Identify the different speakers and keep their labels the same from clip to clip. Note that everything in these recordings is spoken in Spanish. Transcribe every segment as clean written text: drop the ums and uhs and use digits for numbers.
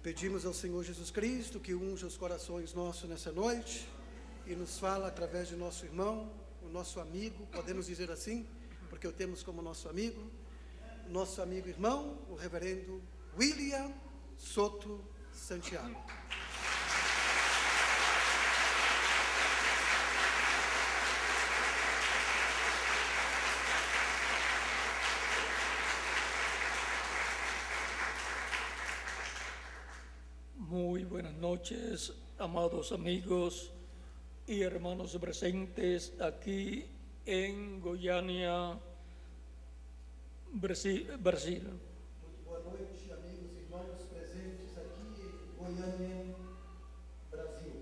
Speaker 1: Pedimos ao Senhor Jesus Cristo que unja os corações nossos nessa noite e nos fala através de nosso irmão, o nosso amigo, podemos dizer assim, porque o temos como nosso amigo irmão, o reverendo William Soto Santiago.
Speaker 2: Muy buenas noches, amados amigos y hermanos presentes aquí en Goiânia, Brasil.
Speaker 1: Muito boa noite, amigos e irmãos presentes aqui em Goiânia, Brasil.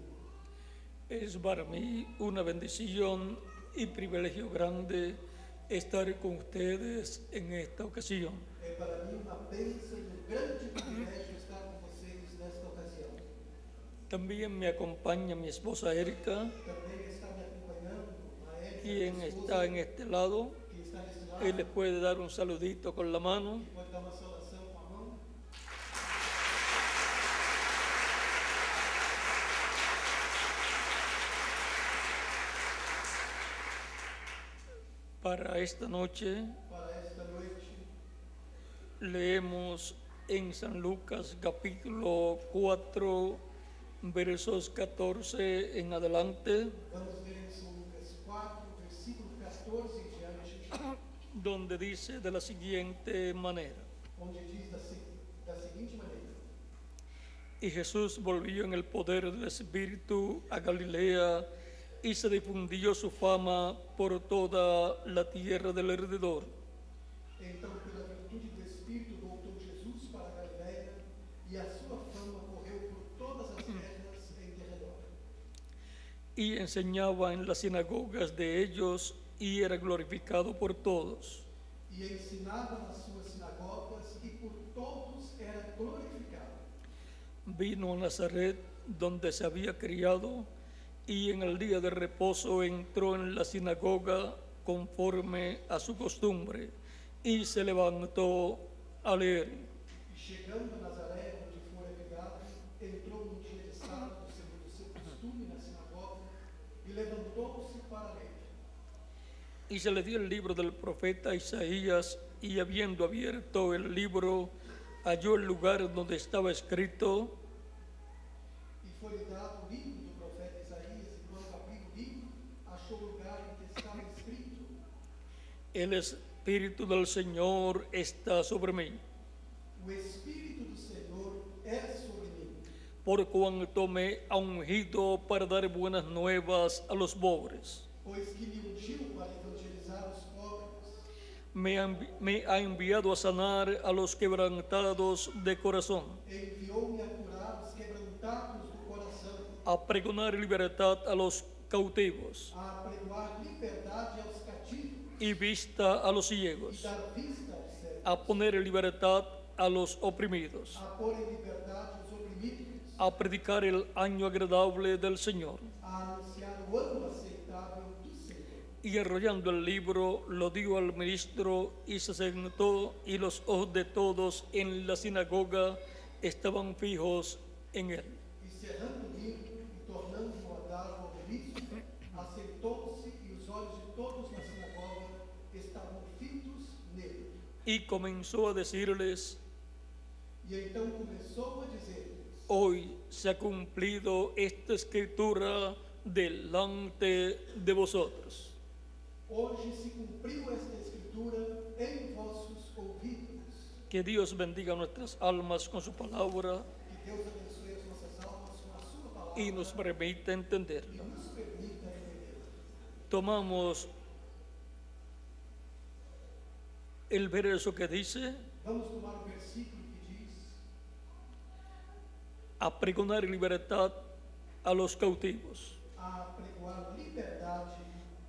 Speaker 2: Es para mí una bendición y privilegio grande estar con ustedes en esta ocasión.
Speaker 1: É para mim uma bênção e um grande privilégio estar com vocês nesta ocasião.
Speaker 2: También me acompaña mi esposa Erika,
Speaker 1: Também está me acompanhando a Érica,
Speaker 2: quien
Speaker 1: minha esposa,
Speaker 2: está en este lado.
Speaker 1: que está neste lado.
Speaker 2: Él les puede dar un saludito con la mano.
Speaker 1: Pode dar uma saudação com a mão.
Speaker 2: Para esta noche
Speaker 1: Para esta noite,
Speaker 2: leemos en San Lucas capítulo 4, versos 14 en adelante,
Speaker 1: vamos ler em São Lucas 4, versículo 14 em diante,
Speaker 2: donde dice de la siguiente manera:
Speaker 1: onde diz da seguinte maneira:
Speaker 2: Y Jesús volvió en el poder del Espíritu a Galilea, y se difundió su fama por toda la tierra del alrededor.
Speaker 1: Então, pela virtude do Espírito, voltou Jesus para a Galiléia, e a sua fama correu por todas as terras em derredor.
Speaker 2: Y enseñaba en las sinagogas de ellos, y era glorificado por todos.
Speaker 1: E ensinava nas suas sinagogas, e por todos era glorificado.
Speaker 2: Vino a Nazaret, donde se había criado, y en el día de reposo entró en la sinagoga conforme a su costumbre, y se levantó a leer.
Speaker 1: E chegando a Nazaré, onde fora criado, entrou no dia de sábado, segundo o seu costume, na sinagoga, e levantou-se para ler.
Speaker 2: Y se le dio el libro del profeta Isaías, y habiendo abierto el libro, halló el lugar donde estaba escrito:
Speaker 1: E foi-lhe dado o livro do profeta Isaías, e quando abriu o livro, achou o lugar em que estava escrito:
Speaker 2: El Espíritu del Señor está sobre mí,
Speaker 1: O Espírito do Senhor é sobre mim,
Speaker 2: por cuanto me ha ungido para dar buenas nuevas a los pobres.
Speaker 1: pois que me ungiu para evangelizar os pobres,
Speaker 2: Me ha enviado a sanar a los quebrantados de corazón,
Speaker 1: enviou-me a curar os quebrantados do coração,
Speaker 2: a pregonar libertad a los cautivos
Speaker 1: a apregoar liberdade aos cativos,
Speaker 2: y vista a los
Speaker 1: e
Speaker 2: ciegos,
Speaker 1: dar vista aos cegos,
Speaker 2: a poner en libertad a los oprimidos,
Speaker 1: a pôr em liberdade os oprimidos,
Speaker 2: a predicar el año agradable del Señor.
Speaker 1: a anunciar o ano aceitável do Senhor.
Speaker 2: Y enrollando el libro, lo dio al ministro y se sentó, y los ojos de todos en la sinagoga estaban fijos en él.
Speaker 1: E cerrando o livro e tornando-o a dar ao ministro, assentou-se e os olhos de todos na sinagoga estavam fitos nele.
Speaker 2: Y comenzó a decirles:
Speaker 1: E então começou a dizer-lhes:
Speaker 2: Hoy se ha cumplido esta escritura delante de vosotros.
Speaker 1: Hoje se cumpriu esta escritura em vossos ouvidos.
Speaker 2: Que Dios bendiga nuestras almas con su palabra
Speaker 1: Que Deus abençoe as nossas almas com a sua palavra
Speaker 2: y nos permita
Speaker 1: e
Speaker 2: entenderla.
Speaker 1: nos permita entendê-la.
Speaker 2: Tomamos el verso que dice:
Speaker 1: Vamos tomar o versículo que diz:
Speaker 2: a pregonar libertad a los cautivos
Speaker 1: a pregoar liberdade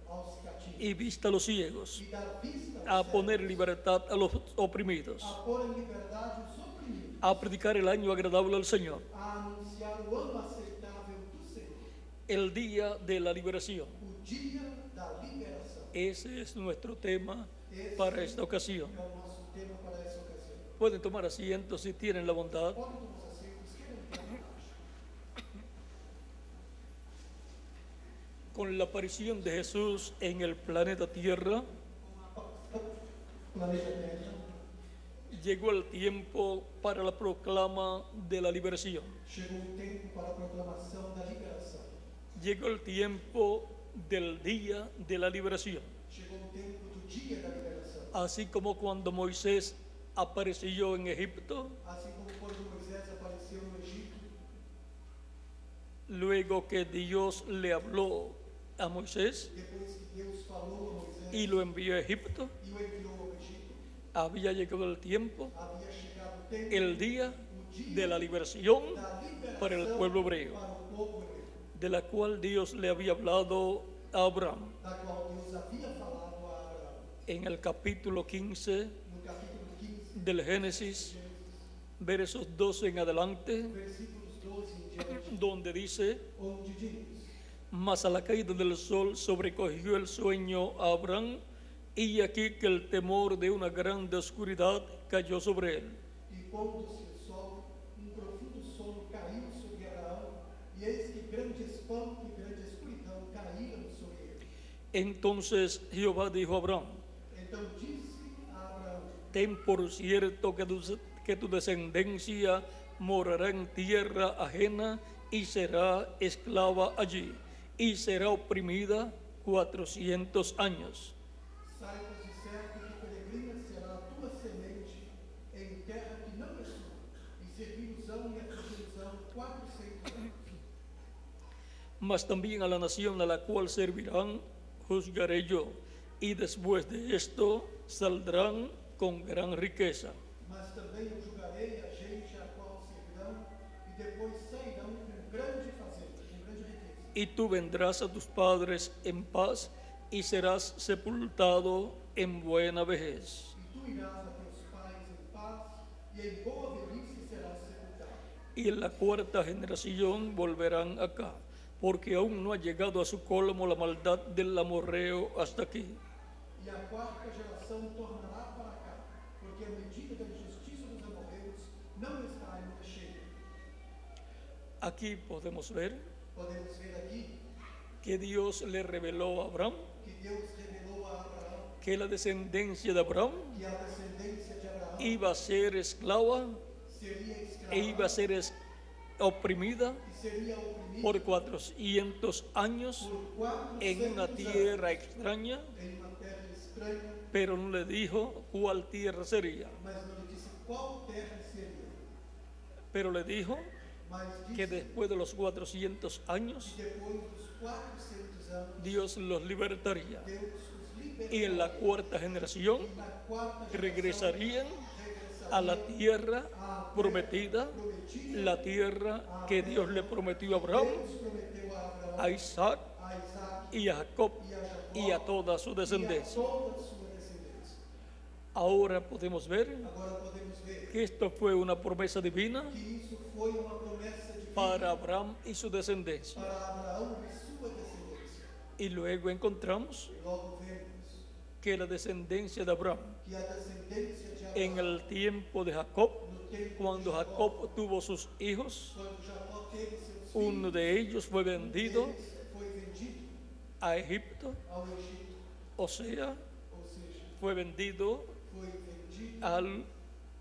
Speaker 1: aos cativos
Speaker 2: y vista a los ciegos,
Speaker 1: e dar vista
Speaker 2: a
Speaker 1: aos
Speaker 2: poner
Speaker 1: cegos,
Speaker 2: libertad a los oprimidos,
Speaker 1: a pôr em liberdade os oprimidos,
Speaker 2: a predicar el año agradable al Señor,
Speaker 1: a anunciar o ano aceitável do Senhor,
Speaker 2: el día de la liberación.
Speaker 1: o dia da liberação.
Speaker 2: Ese es nuestro tema
Speaker 1: Esse
Speaker 2: para esta ocasión.
Speaker 1: é o nosso tema para essa ocasião.
Speaker 2: Pueden tomar asiento si tienen la bondad.
Speaker 1: Podem tomar os assentos, quem
Speaker 2: Con la aparición de Jesús en el planeta Tierra,
Speaker 1: planeta Terra,
Speaker 2: llegó el tiempo para la proclama de la liberación.
Speaker 1: chegou o tempo para a proclamação da liberação.
Speaker 2: Llegó el tiempo del día de la liberación.
Speaker 1: Chegou o tempo do dia da liberação.
Speaker 2: Así como cuando Moisés apareció en Egipto,
Speaker 1: Assim como quando Moisés apareceu no Egito,
Speaker 2: luego que Dios le habló a Moisés
Speaker 1: depois que Deus falou a Moisés
Speaker 2: y lo envió a Egipto,
Speaker 1: e o enviou ao Egito,
Speaker 2: había llegado el tiempo,
Speaker 1: havia chegado o tempo
Speaker 2: el día de la liberación
Speaker 1: da liberação
Speaker 2: para el pueblo hebreo,
Speaker 1: para o povo hebreu,
Speaker 2: de la cual Dios le había hablado a Abraham.
Speaker 1: da qual Deus havia falado a Abraão.
Speaker 2: En el capítulo 15
Speaker 1: No capítulo 15,
Speaker 2: del Génesis, versos 12 en adelante,
Speaker 1: versículos 12 em diante,
Speaker 2: donde dice:
Speaker 1: onde diz:
Speaker 2: mas a la caída del sol sobrecogió el sueño a Abraham, y aquí que el temor de una grande oscuridad cayó sobre él.
Speaker 1: E pondo-se o sol, profundo sono caiu sobre Abraão, e eis que grande espanto e grande escuridão caíram sobre ele.
Speaker 2: Entonces Jehová dijo a Abraham:
Speaker 1: Então disse a Abraão:
Speaker 2: ten por cierto que tu descendencia morará en tierra ajena y será esclava allí, y será oprimida 400 años.
Speaker 1: saiba de certo que peregrina será a tua semente em terra que não é sua, e servir-os-ão e afligir-os-ão 400 anos.
Speaker 2: Mas también a la nación a la cual servirán juzgaré yo, y después de esto saldrán con gran riqueza.
Speaker 1: Mas também eu julgarei a gente a qual servirão, e depois sairão com grande fazenda, com grande riqueza.
Speaker 2: Y tú vendrás a tus padres en paz, y serás sepultado en buena vejez.
Speaker 1: E tu irás a teus pais em paz, e em boa velhice serás sepultado.
Speaker 2: Y en la cuarta generación volverán acá, porque aún no ha llegado a su colmo la maldad del amorreo hasta aquí.
Speaker 1: E a quarta geração tornará para cá, porque a medida da injustiça dos amorreus não está ainda cheia.
Speaker 2: Aquí podemos ver
Speaker 1: Podemos ver aqui
Speaker 2: que Dios le reveló a Abraham
Speaker 1: que Deus revelou a Abraão
Speaker 2: que la descendencia de Abraham
Speaker 1: que a descendência de Abraão
Speaker 2: iba a ser esclava
Speaker 1: seria escrava
Speaker 2: e iba a ser oprimida
Speaker 1: e seria oprimida
Speaker 2: por 400 años
Speaker 1: por 400
Speaker 2: en una tierra extraña,
Speaker 1: em uma terra estranha,
Speaker 2: pero no le dijo cuál tierra sería,
Speaker 1: mas não lhe disse qual terra seria.
Speaker 2: pero le dijo
Speaker 1: Mas
Speaker 2: que
Speaker 1: disse
Speaker 2: después de los 400 años
Speaker 1: que depois dos 400 anos
Speaker 2: Dios los libertaría,
Speaker 1: Deus os libertaria.
Speaker 2: y en la cuarta generación
Speaker 1: E na quarta geração
Speaker 2: regresarían
Speaker 1: regressaria
Speaker 2: a la tierra prometida,
Speaker 1: prometida,
Speaker 2: la tierra que Dios le prometió a Abraham,
Speaker 1: Deus prometeu a Abraão,
Speaker 2: a Isaac
Speaker 1: a Isaac
Speaker 2: y a Jacob
Speaker 1: e a Jacó
Speaker 2: y a toda su
Speaker 1: e a
Speaker 2: descendencia.
Speaker 1: toda a sua descendência.
Speaker 2: Ahora podemos ver
Speaker 1: Agora podemos ver
Speaker 2: que esto fue una promesa divina
Speaker 1: que isso foi uma promessa divina
Speaker 2: para Abraham y su descendencia.
Speaker 1: para Abraão e sua descendência.
Speaker 2: Y luego encontramos
Speaker 1: Logo vemos
Speaker 2: que la descendencia de Abraham
Speaker 1: que a descendência de Abraão,
Speaker 2: en el tiempo de Jacob,
Speaker 1: no tempo
Speaker 2: cuando
Speaker 1: de
Speaker 2: Jacob tuvo sus hijos,
Speaker 1: quando Jacó teve seus
Speaker 2: uno
Speaker 1: filhos,
Speaker 2: de ellos fue vendido
Speaker 1: deles foi vendido
Speaker 2: a Egipto,
Speaker 1: ao Egito,
Speaker 2: o sea,
Speaker 1: ou seja,
Speaker 2: fue vendido
Speaker 1: foi vendido
Speaker 2: a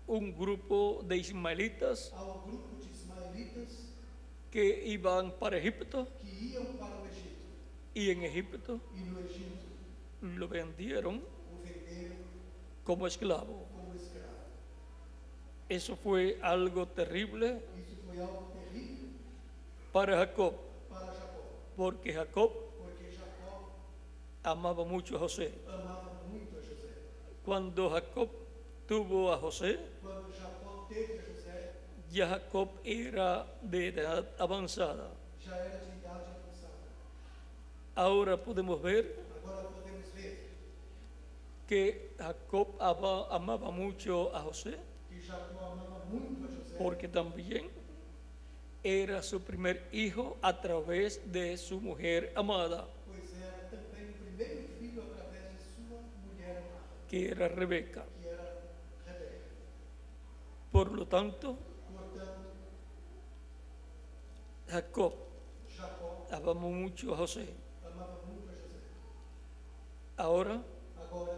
Speaker 2: un grupo de ismaelitas
Speaker 1: ao grupo de ismaelitas
Speaker 2: que iban para Egipto,
Speaker 1: que iam para o Egito,
Speaker 2: y en Egipto
Speaker 1: e no Egito
Speaker 2: lo vendieron
Speaker 1: o venderam
Speaker 2: como esclavo.
Speaker 1: como escravo.
Speaker 2: Eso fue algo terrible
Speaker 1: Isso foi algo terrível
Speaker 2: para Jacob,
Speaker 1: para Jacó,
Speaker 2: porque Jacob
Speaker 1: porque Jacó
Speaker 2: amaba mucho a José.
Speaker 1: amava muito a José.
Speaker 2: Cuando Jacob tuvo a José,
Speaker 1: Quando Jacó teve a José,
Speaker 2: ya Jacob era de edad avanzada.
Speaker 1: já era de idade avançada.
Speaker 2: Ahora podemos ver
Speaker 1: Agora podemos ver
Speaker 2: que Jacob amaba mucho a José,
Speaker 1: que Jacó amava muito a José,
Speaker 2: porque también era su primer hijo a través de su mujer amada,
Speaker 1: pois era também o primeiro filho através de sua mulher amada,
Speaker 2: que era Rebeca.
Speaker 1: que era Rebeca.
Speaker 2: Por lo tanto,
Speaker 1: Portanto,
Speaker 2: Jacob
Speaker 1: Jacó
Speaker 2: amaba mucho a José.
Speaker 1: amava
Speaker 2: Ahora
Speaker 1: Agora,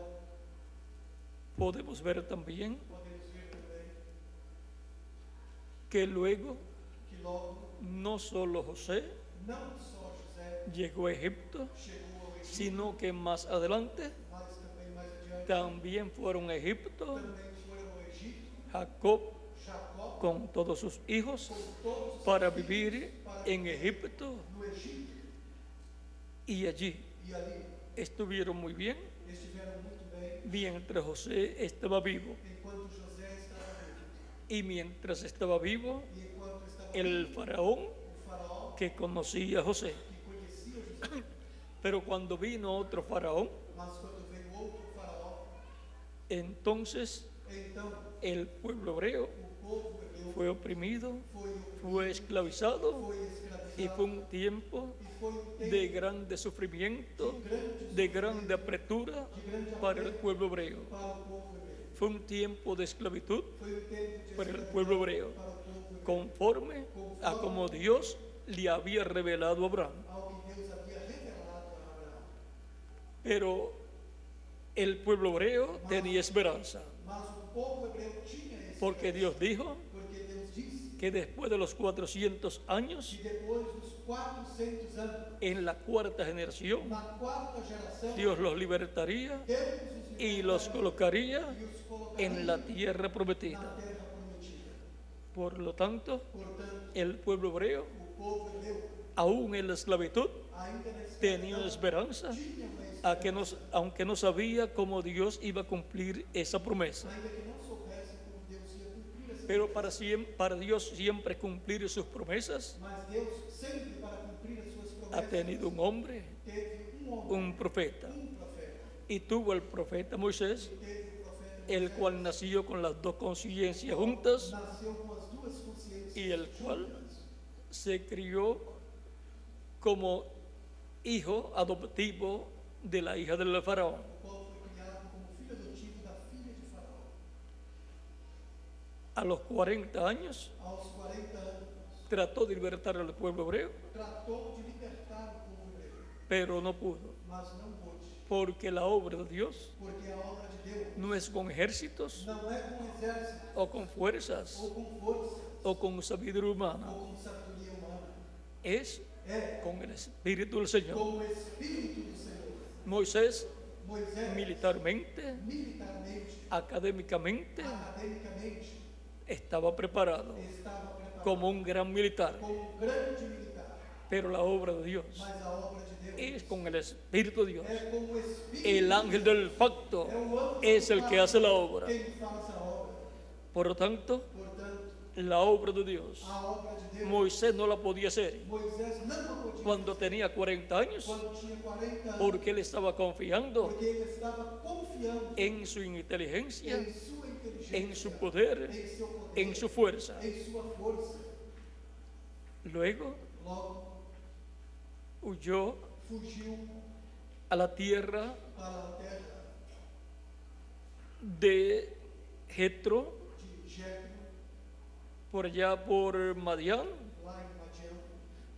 Speaker 2: podemos ver también
Speaker 1: podemos ver também
Speaker 2: que luego
Speaker 1: que logo,
Speaker 2: no solo José
Speaker 1: não só José
Speaker 2: llegó a Egipto,
Speaker 1: chegou ao Egito,
Speaker 2: sino que más adelante
Speaker 1: mas também mais adiante
Speaker 2: también fueron a Egipto
Speaker 1: também foram ao Egito,
Speaker 2: Jacob
Speaker 1: Jacó,
Speaker 2: con todos sus hijos
Speaker 1: com todos os
Speaker 2: para
Speaker 1: seus
Speaker 2: vivir
Speaker 1: filhos, para
Speaker 2: en
Speaker 1: viver
Speaker 2: Egipto,
Speaker 1: no Egito,
Speaker 2: y allí
Speaker 1: e ali
Speaker 2: estuvieron muy bien
Speaker 1: estiveram muito bem,
Speaker 2: mientras José estaba vivo.
Speaker 1: enquanto José estava vivo.
Speaker 2: Y mientras estaba vivo,
Speaker 1: E enquanto estava
Speaker 2: el
Speaker 1: vivo,
Speaker 2: faraón
Speaker 1: o faraó
Speaker 2: que conocía a José.
Speaker 1: que conhecia José,
Speaker 2: Pero cuando vino otro faraón,
Speaker 1: mas quando veio outro faraó,
Speaker 2: entonces
Speaker 1: então
Speaker 2: el pueblo hebreo
Speaker 1: o povo hebreu
Speaker 2: fue oprimido,
Speaker 1: foi
Speaker 2: fue esclavizado
Speaker 1: foi
Speaker 2: y
Speaker 1: escravizado
Speaker 2: fue un tiempo
Speaker 1: e foi um tempo
Speaker 2: de grande sufrimiento, de grande apretura
Speaker 1: de grande
Speaker 2: para el
Speaker 1: aperto
Speaker 2: pueblo hebreo.
Speaker 1: para o povo hebreu.
Speaker 2: Fue un tiempo de esclavitud
Speaker 1: Foi um tempo de
Speaker 2: para el
Speaker 1: escravidão
Speaker 2: pueblo hebreo,
Speaker 1: para o povo hebreu,
Speaker 2: conforme a como Dios le había revelado a Abraham.
Speaker 1: ao que Deus havia revelado a Abraão.
Speaker 2: Pero el pueblo hebreo tenía esperanza,
Speaker 1: Mas o povo hebreu tinha esse
Speaker 2: porque Dios dijo
Speaker 1: porque Deus disse
Speaker 2: que después de los 400 años,
Speaker 1: que depois dos 400 anos,
Speaker 2: en la cuarta generación,
Speaker 1: na quarta geração,
Speaker 2: Dios los libertaría
Speaker 1: Deus os
Speaker 2: y los colocaría
Speaker 1: e os colocaria
Speaker 2: en la tierra
Speaker 1: na
Speaker 2: prometida.
Speaker 1: terra prometida.
Speaker 2: Por lo tanto,
Speaker 1: Portanto,
Speaker 2: el pueblo hebreo,
Speaker 1: o povo hebreu,
Speaker 2: aún en la esclavitud,
Speaker 1: ainda na
Speaker 2: tenía
Speaker 1: escravidão,
Speaker 2: esperanza,
Speaker 1: tinha uma esperança,
Speaker 2: aunque no sabía cómo Dios iba a cumplir esa promesa.
Speaker 1: ainda que não soubesse como Deus ia cumprir essa
Speaker 2: Pero para Dios siempre cumplir sus promesas,
Speaker 1: Mas Deus sempre para cumprir as suas
Speaker 2: ha
Speaker 1: promessas
Speaker 2: tenido un hombre,
Speaker 1: teve um homem,
Speaker 2: un profeta,
Speaker 1: profeta,
Speaker 2: y tuvo el profeta Moisés,
Speaker 1: teve o profeta
Speaker 2: el cual nació con las dos conciencias juntas
Speaker 1: nasceu com as duas consciências
Speaker 2: y el cual
Speaker 1: juntas,
Speaker 2: se crió como hijo adoptivo de la hija del faraón.
Speaker 1: o qual foi criado como filho adotivo da filha de Faraó.
Speaker 2: A los 40 años
Speaker 1: Aos 40 anos,
Speaker 2: trató de libertar al pueblo hebreo,
Speaker 1: tratou de libertar o povo hebreu,
Speaker 2: pero no pudo,
Speaker 1: mas não pôde,
Speaker 2: porque la obra de Dios
Speaker 1: porque a obra de Deus
Speaker 2: no es con ejércitos
Speaker 1: não é com exército,
Speaker 2: o con fuerzas
Speaker 1: ou com força,
Speaker 2: o con sabiduría humana,
Speaker 1: ou com sabedoria humana,
Speaker 2: es
Speaker 1: é
Speaker 2: con el Espíritu del Señor.
Speaker 1: com o Espírito do Senhor.
Speaker 2: Moisés
Speaker 1: Moisés,
Speaker 2: militarmente,
Speaker 1: militarmente,
Speaker 2: académicamente,
Speaker 1: academicamente,
Speaker 2: estaba preparado
Speaker 1: estava preparado
Speaker 2: como un gran militar,
Speaker 1: como um grande militar,
Speaker 2: pero la obra de Dios
Speaker 1: mas a obra de Deus
Speaker 2: es con el Espíritu de Dios.
Speaker 1: é com o Espírito,
Speaker 2: El ángel del pacto
Speaker 1: é o anjo
Speaker 2: es el que hace la obra.
Speaker 1: quem faz a obra.
Speaker 2: Por lo tanto,
Speaker 1: Portanto,
Speaker 2: la obra de Dios,
Speaker 1: a obra de Deus,
Speaker 2: Moisés no la podía hacer
Speaker 1: Moisés não a podia
Speaker 2: cuando tenía 40 años,
Speaker 1: quando tinha 40 anos,
Speaker 2: porque él estaba confiando
Speaker 1: porque ele estava confiando
Speaker 2: en su inteligencia,
Speaker 1: em sua inteligência,
Speaker 2: en su poder,
Speaker 1: em seu poder,
Speaker 2: en su fuerza.
Speaker 1: em sua força.
Speaker 2: Luego
Speaker 1: Logo,
Speaker 2: huyó
Speaker 1: fugiu
Speaker 2: a la tierra
Speaker 1: para a terra
Speaker 2: de Jetro,
Speaker 1: de Jetro,
Speaker 2: por allá por Madián,
Speaker 1: lá em Madian,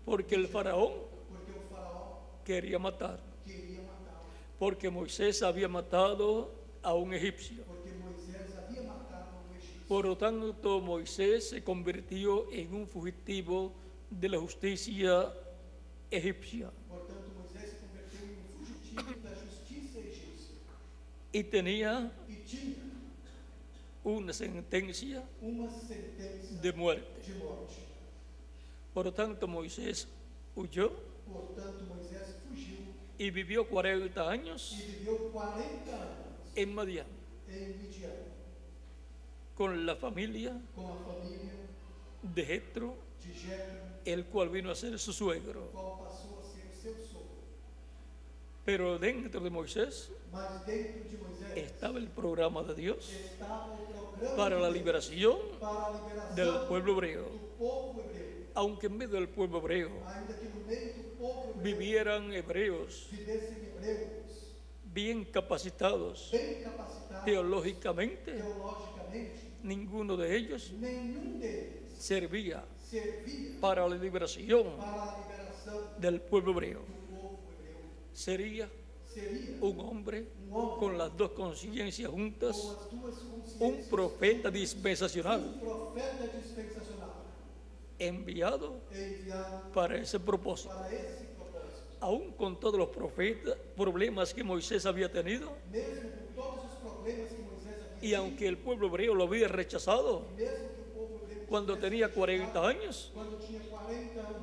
Speaker 2: porque el faraón
Speaker 1: porque o faraó
Speaker 2: quería matar,
Speaker 1: queria matá-lo,
Speaker 2: porque Moisés había matado a un egipcio.
Speaker 1: porque Moisés havia matado um egípcio.
Speaker 2: Por lo tanto, Moisés se convirtió en un fugitivo de la justicia egipcia
Speaker 1: Portanto, Moisés se converteu em um fugitivo da justiça egípcia
Speaker 2: y tenía
Speaker 1: e tinha
Speaker 2: una sentencia
Speaker 1: uma sentença
Speaker 2: de muerte.
Speaker 1: de morte.
Speaker 2: Por lo tanto, Moisés huyó
Speaker 1: Portanto, Moisés fugiu
Speaker 2: y vivió 40 años
Speaker 1: e viveu 40 anos
Speaker 2: en Madián
Speaker 1: em Midian,
Speaker 2: con la familia
Speaker 1: com a família
Speaker 2: de Jetro,
Speaker 1: de Jetro,
Speaker 2: el cual vino a ser su suegro.
Speaker 1: qual passou a ser o seu sogro.
Speaker 2: Pero dentro de Moisés
Speaker 1: Mas dentro de Moisés
Speaker 2: estaba el programa de Dios
Speaker 1: estava o programa
Speaker 2: para la
Speaker 1: de Deus
Speaker 2: liberación
Speaker 1: para a liberação
Speaker 2: del pueblo hebreo.
Speaker 1: do povo hebreu,
Speaker 2: Aunque en medio del pueblo hebreo
Speaker 1: ainda que no meio do povo hebreu
Speaker 2: vivieran hebreos
Speaker 1: vivessem hebreus
Speaker 2: bien capacitados
Speaker 1: bem capacitados
Speaker 2: teológicamente,
Speaker 1: teologicamente,
Speaker 2: ninguno de ellos
Speaker 1: nenhum deles
Speaker 2: servía
Speaker 1: servia
Speaker 2: para la liberación
Speaker 1: para a liberação
Speaker 2: del pueblo hebreo.
Speaker 1: do povo hebreu.
Speaker 2: Sería
Speaker 1: seria
Speaker 2: un hombre
Speaker 1: hombre
Speaker 2: con las dos conciencias
Speaker 1: com
Speaker 2: juntas,
Speaker 1: as duas
Speaker 2: un
Speaker 1: consciências,
Speaker 2: profeta dispensacional
Speaker 1: profeta dispensacional,
Speaker 2: enviado
Speaker 1: enviado
Speaker 2: para ese propósito.
Speaker 1: para esse propósito.
Speaker 2: Aún con todos los problemas que Moisés había tenido,
Speaker 1: Mesmo com todos os problemas que Moisés havia
Speaker 2: y
Speaker 1: tido,
Speaker 2: aunque el pueblo hebreo lo había rechazado
Speaker 1: mesmo que o povo hebreu
Speaker 2: cuando
Speaker 1: tivesse
Speaker 2: tenía 40
Speaker 1: rejeiçado,
Speaker 2: años,
Speaker 1: quando tinha 40 anos,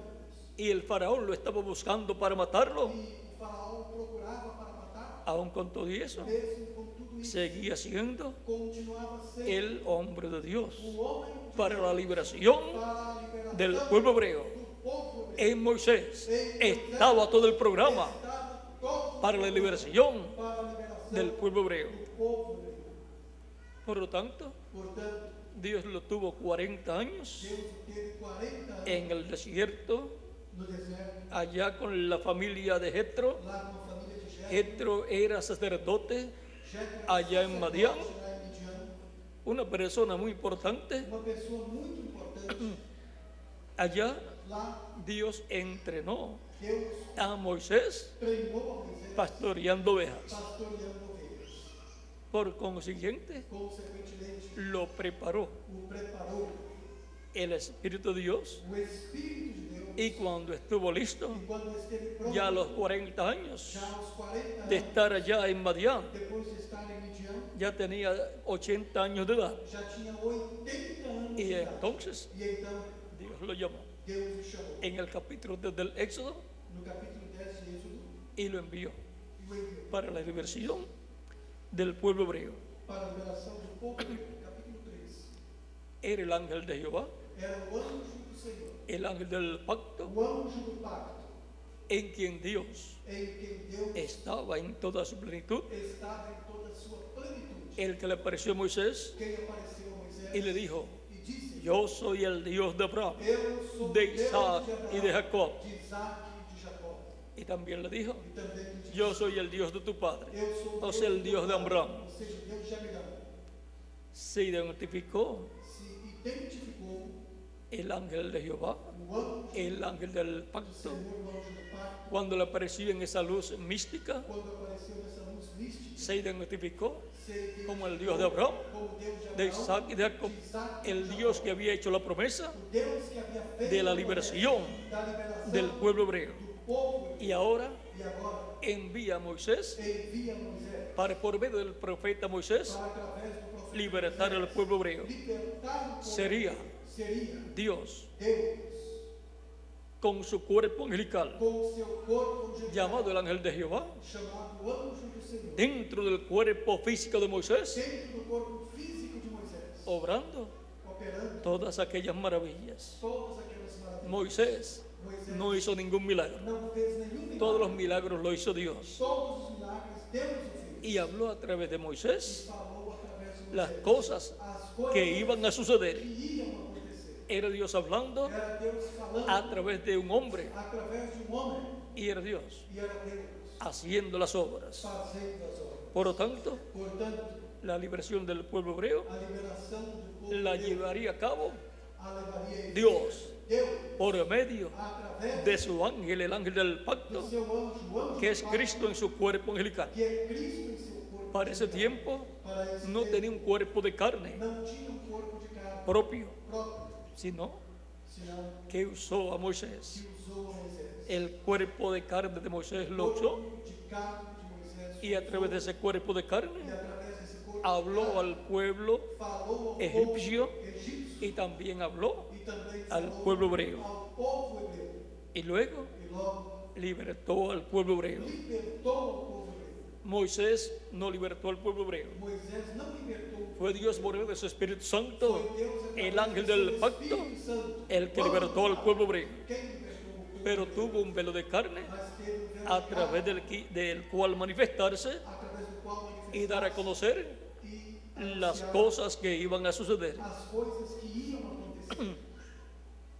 Speaker 2: y el faraón lo estaba buscando para matarlo,
Speaker 1: e o faraó procurava para matar,
Speaker 2: aún con todo eso,
Speaker 1: mesmo com tudo isso,
Speaker 2: seguía siendo
Speaker 1: continuava sendo
Speaker 2: el hombre de Dios
Speaker 1: homem
Speaker 2: para la liberación
Speaker 1: para a liberação
Speaker 2: del pueblo hebreo.
Speaker 1: do povo hebreu.
Speaker 2: En Moisés estaba todo el programa
Speaker 1: Estava todo
Speaker 2: para la liberación
Speaker 1: para a liberação
Speaker 2: del pueblo hebreo.
Speaker 1: do povo hebreu.
Speaker 2: Por lo tanto,
Speaker 1: Portanto,
Speaker 2: Dios lo tuvo 40 años
Speaker 1: Deus o teve 40 anos
Speaker 2: en el desierto,
Speaker 1: no deserto,
Speaker 2: allá con la familia de Jetro.
Speaker 1: lá com a família de Jetro.
Speaker 2: Jetro era sacerdote
Speaker 1: Jetro
Speaker 2: allá en Madián,
Speaker 1: lá em Midian,
Speaker 2: una persona muy importante.
Speaker 1: uma pessoa muito importante.
Speaker 2: Allá
Speaker 1: Lá,
Speaker 2: Dios entrenó
Speaker 1: Deus
Speaker 2: a Moisés
Speaker 1: treinou a Moisés
Speaker 2: pastoreando ovejas.
Speaker 1: pastoreando ovelhas.
Speaker 2: Por consiguiente,
Speaker 1: Consequentemente,
Speaker 2: lo preparó
Speaker 1: o preparou
Speaker 2: el Espíritu de Dios,
Speaker 1: o Espírito de Deus.
Speaker 2: y cuando estuvo listo,
Speaker 1: E quando esteve pronto,
Speaker 2: ya a los 40 años
Speaker 1: já aos 40
Speaker 2: de
Speaker 1: anos,
Speaker 2: estar allá en Madián,
Speaker 1: depois de estar em Midian,
Speaker 2: ya tenía 80 años de edad,
Speaker 1: já tinha 80 anos
Speaker 2: y
Speaker 1: de idade.
Speaker 2: entonces
Speaker 1: E então,
Speaker 2: Dios lo llamó
Speaker 1: Deus o chamou.
Speaker 2: en el capítulo del Éxodo
Speaker 1: No capítulo 10 de Êxodo,
Speaker 2: y lo envió
Speaker 1: e o enviou
Speaker 2: para la liberación del pueblo hebreo.
Speaker 1: para a liberação do povo hebreu. Capítulo 3.
Speaker 2: Era el ángel de Jehová,
Speaker 1: Era o anjo do Senhor,
Speaker 2: el ángel del pacto,
Speaker 1: o anjo do pacto,
Speaker 2: en quien Dios
Speaker 1: em quem Deus
Speaker 2: estaba en toda su plenitud,
Speaker 1: estava em toda a sua plenitude.
Speaker 2: el que le apareció a Moisés
Speaker 1: Quem apareceu a Moisés
Speaker 2: y le dijo:
Speaker 1: e disse:
Speaker 2: yo soy el Dios de Abraham,
Speaker 1: Eu sou o
Speaker 2: de
Speaker 1: Deus
Speaker 2: Isaac
Speaker 1: de Abraão,
Speaker 2: y de Jacob.
Speaker 1: de Isaac e de Jacó.
Speaker 2: Y también le dijo:
Speaker 1: E também lhe disse:
Speaker 2: yo soy el Dios de tu padre,
Speaker 1: Eu sou
Speaker 2: o sea, el Dios de Abraham.
Speaker 1: ou seja, o Deus de Abraão.
Speaker 2: Se identificó
Speaker 1: Se identificou
Speaker 2: el ángel de Jehová,
Speaker 1: o anjo
Speaker 2: el ángel del
Speaker 1: do
Speaker 2: pacto,
Speaker 1: Senhor, o anjo do pacto,
Speaker 2: cuando le apareció en esa luz mística,
Speaker 1: quando apareceu nessa luz mística,
Speaker 2: se identificó
Speaker 1: se identificou
Speaker 2: como el Dios de Abraham,
Speaker 1: como Deus de
Speaker 2: de
Speaker 1: Abraão,
Speaker 2: Isaac y de Jacob,
Speaker 1: de Isaac e
Speaker 2: el
Speaker 1: de
Speaker 2: Dios
Speaker 1: Jacó.
Speaker 2: que había hecho la promesa
Speaker 1: O Deus que havia feito
Speaker 2: de la
Speaker 1: a
Speaker 2: liberación
Speaker 1: promessa da liberação
Speaker 2: del pueblo hebreo.
Speaker 1: do povo hebreu.
Speaker 2: Y ahora
Speaker 1: E agora
Speaker 2: envía a Moisés
Speaker 1: envia Moisés
Speaker 2: para, por medio del profeta Moisés,
Speaker 1: para, através do profeta
Speaker 2: libertar al
Speaker 1: Moisés,
Speaker 2: pueblo hebreo.
Speaker 1: libertar o povo
Speaker 2: Sería
Speaker 1: hebreu. Seria
Speaker 2: Dios
Speaker 1: Deus
Speaker 2: con su cuerpo angelical,
Speaker 1: com o seu corpo angelical,
Speaker 2: llamado el ángel de Jehová,
Speaker 1: chamado anjo do Senhor,
Speaker 2: dentro del cuerpo físico de Moisés,
Speaker 1: dentro do corpo físico de Moisés,
Speaker 2: obrando
Speaker 1: operando
Speaker 2: todas aquellas maravillas.
Speaker 1: todas aquelas maravilhas.
Speaker 2: Moisés
Speaker 1: Moisés
Speaker 2: no hizo ningún milagro.
Speaker 1: não fez nenhum milagre.
Speaker 2: Todos los milagros lo hizo Dios.
Speaker 1: Todos os milagres Deus o fez.
Speaker 2: Y habló a través de Moisés
Speaker 1: Falou através de
Speaker 2: las
Speaker 1: Moisés
Speaker 2: cosas
Speaker 1: as coisas
Speaker 2: que iban a suceder.
Speaker 1: que iam acontecer.
Speaker 2: Era Dios hablando
Speaker 1: Era Deus falando
Speaker 2: a través de un hombre,
Speaker 1: através de homem
Speaker 2: y era Dios
Speaker 1: e era Deus
Speaker 2: haciendo las obras.
Speaker 1: fazendo as obras.
Speaker 2: Por lo tanto,
Speaker 1: Portanto,
Speaker 2: la liberación del pueblo hebreo
Speaker 1: a liberação do povo
Speaker 2: la
Speaker 1: hebreu
Speaker 2: llevaría a cabo
Speaker 1: a levaria ele.
Speaker 2: Dios
Speaker 1: Deus
Speaker 2: por medio
Speaker 1: através
Speaker 2: de su ángel, el ángel del
Speaker 1: do
Speaker 2: pacto,
Speaker 1: seu anjo, o anjo
Speaker 2: que es
Speaker 1: do Pai,
Speaker 2: Cristo en su cuerpo angelical.
Speaker 1: que é Cristo em seu corpo.
Speaker 2: Para ese tiempo
Speaker 1: Para esse
Speaker 2: no
Speaker 1: tempo,
Speaker 2: tenía un cuerpo de carne
Speaker 1: não tinha corpo de carne
Speaker 2: propio,
Speaker 1: próprio,
Speaker 2: sino
Speaker 1: senão
Speaker 2: que usó a Moisés.
Speaker 1: se usou a Moisés.
Speaker 2: El cuerpo de carne de Moisés lo usó,
Speaker 1: Corpo de carne de Moisés
Speaker 2: y a través de ese cuerpo de
Speaker 1: e
Speaker 2: carne
Speaker 1: através desse corpo
Speaker 2: habló al pueblo
Speaker 1: falou ao
Speaker 2: egipcio
Speaker 1: povo egípcio
Speaker 2: y también habló
Speaker 1: e também
Speaker 2: al
Speaker 1: falou
Speaker 2: pueblo hebreo.
Speaker 1: ao povo hebreu.
Speaker 2: Y luego
Speaker 1: E logo
Speaker 2: libertó al pueblo hebreo.
Speaker 1: libertou ao povo hebreu.
Speaker 2: Moisés no libertó al pueblo hebreo.
Speaker 1: Moisés não libertou o povo.
Speaker 2: Fue Dios por medio de su Espíritu Santo,
Speaker 1: Foi Deus através
Speaker 2: el ángel
Speaker 1: do seu
Speaker 2: del pacto,
Speaker 1: Espírito Santo,
Speaker 2: el que
Speaker 1: o anjo
Speaker 2: libertó
Speaker 1: do
Speaker 2: al
Speaker 1: Pai,
Speaker 2: pueblo hebreo.
Speaker 1: quem libertou o povo
Speaker 2: Pero
Speaker 1: hebreu.
Speaker 2: tuvo un velo de carne
Speaker 1: Mas teve um velo
Speaker 2: a
Speaker 1: de
Speaker 2: través
Speaker 1: carne,
Speaker 2: del cual manifestarse
Speaker 1: através do qual
Speaker 2: y dar a
Speaker 1: manifestar
Speaker 2: conocer
Speaker 1: e
Speaker 2: las
Speaker 1: anunciar
Speaker 2: cosas que iban a suceder.
Speaker 1: as coisas que iam acontecer.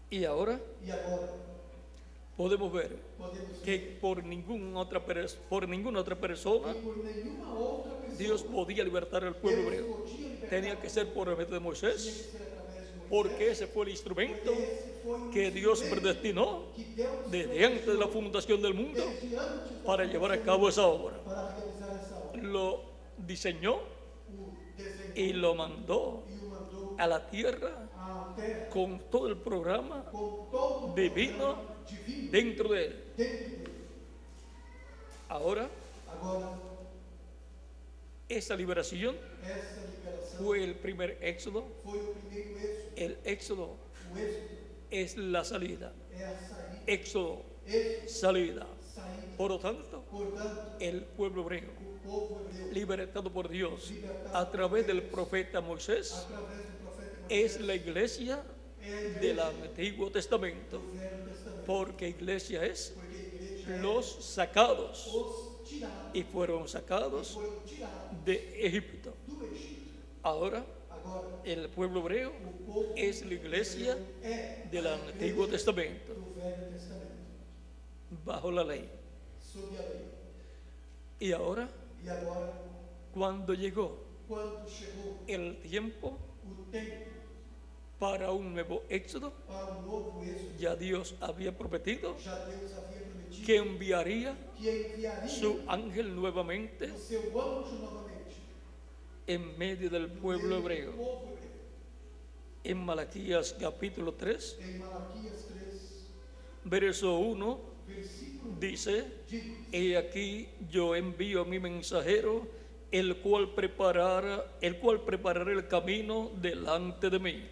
Speaker 2: Y ahora
Speaker 1: E agora
Speaker 2: podemos ver
Speaker 1: podemos
Speaker 2: que
Speaker 1: ver
Speaker 2: por ninguna otra persona
Speaker 1: que por nenhuma outra pessoa
Speaker 2: Dios podía libertar al pueblo
Speaker 1: Deus
Speaker 2: hebreo.
Speaker 1: podia libertar
Speaker 2: Tenía que ser por medio de
Speaker 1: tinha
Speaker 2: Moisés,
Speaker 1: que ser através de
Speaker 2: porque ese fue el instrumento
Speaker 1: porque esse foi o
Speaker 2: que Dios
Speaker 1: instrumento
Speaker 2: predestinó
Speaker 1: que Deus
Speaker 2: desde antes de la fundación del mundo
Speaker 1: desde antes da
Speaker 2: para llevar a
Speaker 1: fundação
Speaker 2: cabo esa obra.
Speaker 1: para realizar essa obra.
Speaker 2: Lo diseñó
Speaker 1: O desenhou
Speaker 2: y lo mandó
Speaker 1: e o mandou
Speaker 2: a la tierra
Speaker 1: à terra
Speaker 2: con todo el programa
Speaker 1: com todo o
Speaker 2: divino
Speaker 1: programa divino
Speaker 2: dentro de él.
Speaker 1: dentro dele.
Speaker 2: Ahora,
Speaker 1: Agora,
Speaker 2: esa liberación
Speaker 1: essa liberação
Speaker 2: fue el primer éxodo.
Speaker 1: foi o primeiro êxodo.
Speaker 2: El éxodo
Speaker 1: O êxodo
Speaker 2: es la salida.
Speaker 1: é a saída.
Speaker 2: Éxodo,
Speaker 1: Êxodo,
Speaker 2: salida.
Speaker 1: saída.
Speaker 2: Por lo tanto,
Speaker 1: Portanto,
Speaker 2: el pueblo hebreo,
Speaker 1: o povo hebreu,
Speaker 2: libertado por Dios a través del profeta Moisés,
Speaker 1: através do profeta
Speaker 2: es
Speaker 1: Moisés,
Speaker 2: la iglesia
Speaker 1: é a
Speaker 2: del
Speaker 1: igreja
Speaker 2: Antiguo Testamento,
Speaker 1: do Velho Testamento.
Speaker 2: porque iglesia es
Speaker 1: Porque a igreja é
Speaker 2: los sacados
Speaker 1: os tirados,
Speaker 2: y fueron sacados
Speaker 1: foram tirados
Speaker 2: de Egipto.
Speaker 1: do Egito.
Speaker 2: Ahora,
Speaker 1: Agora,
Speaker 2: el pueblo hebreo
Speaker 1: o povo
Speaker 2: es la iglesia
Speaker 1: é
Speaker 2: del
Speaker 1: a
Speaker 2: Antiguo
Speaker 1: igreja
Speaker 2: Testamento,
Speaker 1: do Velho Testamento,
Speaker 2: bajo la ley.
Speaker 1: sob a lei.
Speaker 2: Y ahora,
Speaker 1: E agora,
Speaker 2: cuando llegó
Speaker 1: quando chegou
Speaker 2: el tiempo
Speaker 1: o tempo
Speaker 2: para un nuevo éxodo,
Speaker 1: para um novo êxodo,
Speaker 2: ya Dios había prometido
Speaker 1: já Deus havia prometido
Speaker 2: que enviaría
Speaker 1: que enviaria
Speaker 2: su ángel nuevamente
Speaker 1: o seu anjo novamente
Speaker 2: en medio del pueblo
Speaker 1: no meio do
Speaker 2: hebreo.
Speaker 1: povo hebreu.
Speaker 2: En Malaquías capítulo 3,
Speaker 1: Em Malaquias 3,
Speaker 2: verso 1,
Speaker 1: versículo
Speaker 2: dice:
Speaker 1: diz:
Speaker 2: He aquí yo envío a mi mensajero, el cual preparará el camino delante de mí.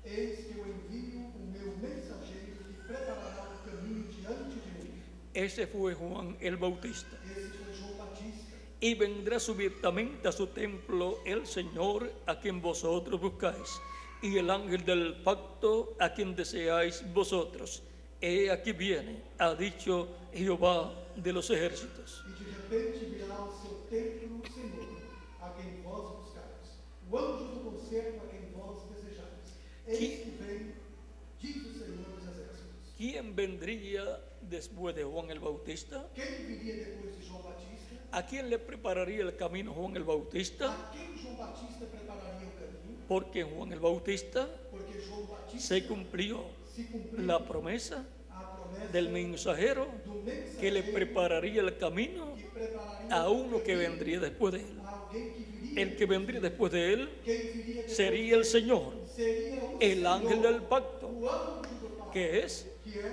Speaker 1: Eis que eu envio o meu mensageiro que preparará o caminho diante de mim.
Speaker 2: Ese fue Juan el Bautista.
Speaker 1: Esse foi João Batista.
Speaker 2: Y vendrá súbitamente a su templo el Señor a quien vosotros buscáis, y el ángel del pacto a quien deseáis vosotros. He aquí viene, ha dicho Jehová de los ejércitos.
Speaker 1: E de repente virá ao seu templo o Senhor, a quem vós buscais, o anjo do concerto a quem vós desejais. Eis que vem, diz o Senhor dos exércitos.
Speaker 2: ¿Quién vendría después de Juan el Bautista?
Speaker 1: Quem viria depois de João Batista?
Speaker 2: ¿A quién le prepararía el camino Juan el Bautista?
Speaker 1: A quem João Batista prepararia o caminho?
Speaker 2: Porque en Juan el Bautista
Speaker 1: Porque João Batista
Speaker 2: se cumplió
Speaker 1: se cumpriu
Speaker 2: la promesa
Speaker 1: a promessa
Speaker 2: del mensajero
Speaker 1: do
Speaker 2: que le
Speaker 1: mensageiro
Speaker 2: prepararía el camino
Speaker 1: que prepararia
Speaker 2: a uno que
Speaker 1: caminho
Speaker 2: vendría después de él.
Speaker 1: a alguém que viria.
Speaker 2: El que vendría después de él
Speaker 1: Quem viria depois
Speaker 2: sería el Señor,
Speaker 1: seria o
Speaker 2: el
Speaker 1: Senhor,
Speaker 2: ángel del pacto,
Speaker 1: o anjo do pacto,
Speaker 2: que es
Speaker 1: que é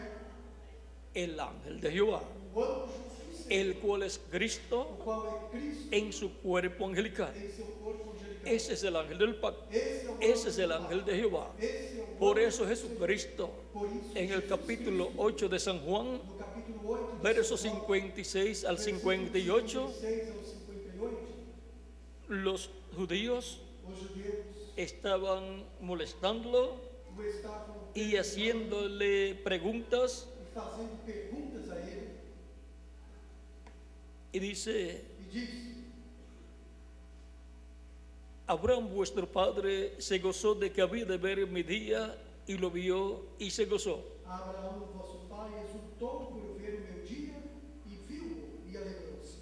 Speaker 2: el ángel de Jehová,
Speaker 1: o anjo do Senhor,
Speaker 2: el cual es
Speaker 1: o
Speaker 2: Cristo
Speaker 1: qual é Cristo
Speaker 2: en su cuerpo angelical.
Speaker 1: em seu corpo angelical.
Speaker 2: Ese es el ángel del pacto,
Speaker 1: Esse é o
Speaker 2: ese es
Speaker 1: anjo
Speaker 2: el
Speaker 1: do
Speaker 2: ángel
Speaker 1: pacto.
Speaker 2: de Jehová.
Speaker 1: Esse é o
Speaker 2: Por
Speaker 1: anjo
Speaker 2: eso
Speaker 1: do Senhor.
Speaker 2: Jesucristo,
Speaker 1: Por isso,
Speaker 2: en el
Speaker 1: Jesus
Speaker 2: capítulo
Speaker 1: Cristo,
Speaker 2: 8 de San Juan,
Speaker 1: no capítulo 8, de
Speaker 2: versos
Speaker 1: São João,
Speaker 2: 56 al 58,
Speaker 1: 56 ao 58,
Speaker 2: los judíos
Speaker 1: os judeus
Speaker 2: estaban molestándolo
Speaker 1: o estavam
Speaker 2: y haciéndole preguntas,
Speaker 1: e fazendo perguntas a ele,
Speaker 2: y dice:
Speaker 1: e diz:
Speaker 2: Abraham vuestro padre se gozó de que había de ver mi día, y lo vio y se gozó.
Speaker 1: Abraão, vosso pai, exultou por ver o meu dia e viu-o e alegrou-se.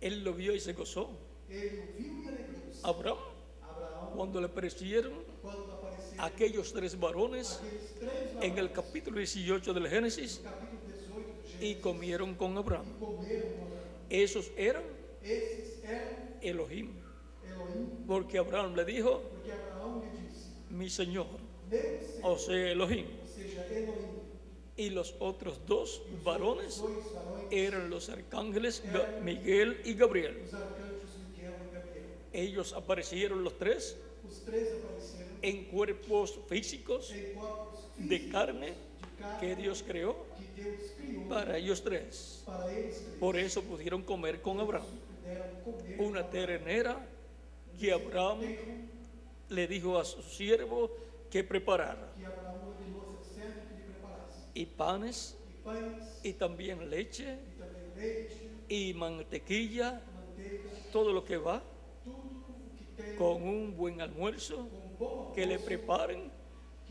Speaker 2: Él lo vio y se gozó.
Speaker 1: Ele o viu e alegrou-se.
Speaker 2: Abraham,
Speaker 1: Abraão,
Speaker 2: cuando le aparecieron
Speaker 1: quando apareceram
Speaker 2: aquellos tres varones
Speaker 1: aqueles três
Speaker 2: en el
Speaker 1: varones,
Speaker 2: capítulo 18 del Génesis,
Speaker 1: no capítulo 18 do
Speaker 2: y
Speaker 1: Gênesis,
Speaker 2: comieron con Abraham.
Speaker 1: comeram com Abraão.
Speaker 2: Esos eran
Speaker 1: Esses eram
Speaker 2: Elohim,
Speaker 1: Elohim,
Speaker 2: porque Abraham le dijo:
Speaker 1: porque Abraão lhe disse:
Speaker 2: mi Señor,
Speaker 1: meu Senhor,
Speaker 2: o sea, Elohim.
Speaker 1: ou seja, Elohim.
Speaker 2: Y los otros dos varones
Speaker 1: Dois varões,
Speaker 2: eran los arcángeles Miguel y Gabriel.
Speaker 1: os arcanjos Miguel e Gabriel.
Speaker 2: Ellos aparecieron los tres
Speaker 1: Os três apareceram
Speaker 2: en cuerpos físicos
Speaker 1: em corpos
Speaker 2: de
Speaker 1: físicos
Speaker 2: carne
Speaker 1: de carne
Speaker 2: que Dios creó
Speaker 1: que Deus criou
Speaker 2: para ellos tres.
Speaker 1: para eles três.
Speaker 2: Por eso pudieron comer con Abraham.
Speaker 1: Puderam comer
Speaker 2: Una ternera que Abraham le dijo a su siervo que preparara,
Speaker 1: que Abraão ordenou a seu servo que lhe preparasse.
Speaker 2: y panes,
Speaker 1: E pães,
Speaker 2: y también leche,
Speaker 1: e também leite,
Speaker 2: y mantequilla,
Speaker 1: manteiga,
Speaker 2: todo lo que va
Speaker 1: tudo o que tem
Speaker 2: con un buen almuerzo
Speaker 1: com bom
Speaker 2: que le
Speaker 1: almoço,
Speaker 2: preparen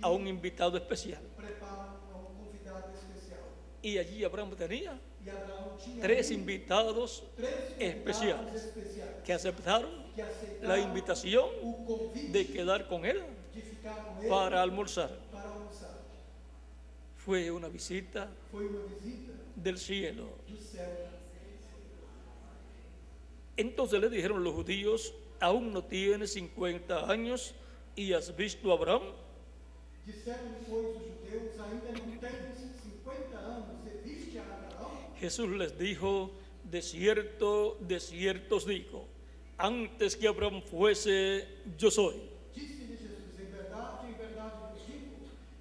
Speaker 2: a un invitado especial.
Speaker 1: preparam a convidado especial.
Speaker 2: Y allí Abraham tenía
Speaker 1: E Abraão tinha
Speaker 2: 3
Speaker 1: ali
Speaker 2: invitados
Speaker 1: 3
Speaker 2: especiales
Speaker 1: convidados especiais
Speaker 2: que aceptaron
Speaker 1: que aceitaram
Speaker 2: la invitación
Speaker 1: o convite
Speaker 2: de quedar con él
Speaker 1: de ficar com ele
Speaker 2: para almorzar.
Speaker 1: para almoçar.
Speaker 2: Fue una visita
Speaker 1: Foi uma visita
Speaker 2: del cielo.
Speaker 1: do céu.
Speaker 2: Entonces le dijeron los judíos, aún no tienes 50 años y has visto a Abraham.
Speaker 1: Disseram depois os judeus, ainda não tens 50 anos, e viste a Abraão?
Speaker 2: Jesús les dijo, de cierto os digo, antes que Abraham fuese, yo soy.
Speaker 1: Disse-lhe Jesus, em verdade vos digo,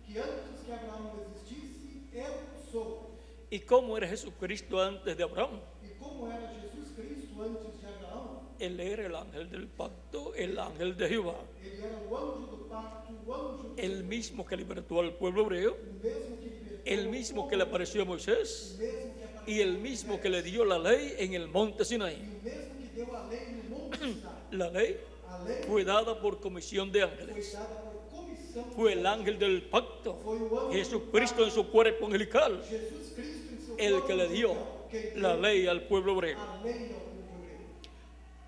Speaker 1: que antes que Abraão existisse, eu sou.
Speaker 2: ¿Y cómo era Jesucristo antes de Abraham?
Speaker 1: E como era Jesus Cristo antes de Abraão?
Speaker 2: Él era el ángel del pacto, el ángel de Jehová,
Speaker 1: Ele era o anjo do pacto, o anjo do
Speaker 2: el mismo que libertó al pueblo hebreo,
Speaker 1: o mesmo que libertou,
Speaker 2: el mismo que le apareció a Moisés
Speaker 1: o mesmo que apareceu,
Speaker 2: y el mismo que le dio la ley en el monte
Speaker 1: e
Speaker 2: Sinaí.
Speaker 1: o mesmo que deu a lei no Monte Sinai.
Speaker 2: La ley
Speaker 1: A lei
Speaker 2: fue dada por comisión de
Speaker 1: foi
Speaker 2: ángeles.
Speaker 1: dada por comissão de
Speaker 2: Fue el ángel del pacto,
Speaker 1: Foi o anjo
Speaker 2: Jesucristo en su cuerpo angelical,
Speaker 1: Jesus Cristo em seu
Speaker 2: el
Speaker 1: corpo
Speaker 2: que le dio
Speaker 1: angelical, que
Speaker 2: la
Speaker 1: deu
Speaker 2: ley al pueblo hebreo.
Speaker 1: a lei ao povo hebreu.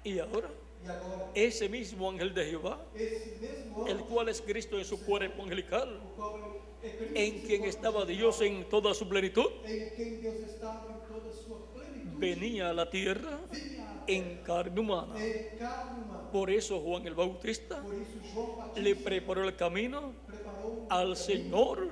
Speaker 2: Y ahora,
Speaker 1: E agora,
Speaker 2: ese mismo ángel de Jehová,
Speaker 1: esse mesmo
Speaker 2: el
Speaker 1: anjo,
Speaker 2: cual es Cristo en su cuerpo angelical,
Speaker 1: o qual é Cristo
Speaker 2: en
Speaker 1: seu
Speaker 2: quien
Speaker 1: corpo
Speaker 2: estaba
Speaker 1: angelical,
Speaker 2: Dios en toda su plenitud,
Speaker 1: em quem Deus estava em toda a sua plenitude,
Speaker 2: venía a la tierra
Speaker 1: vinha
Speaker 2: en carne humana.
Speaker 1: em carne humana.
Speaker 2: Por eso Juan el Bautista
Speaker 1: Por isso João Batista
Speaker 2: le preparó el camino
Speaker 1: preparou
Speaker 2: al Señor,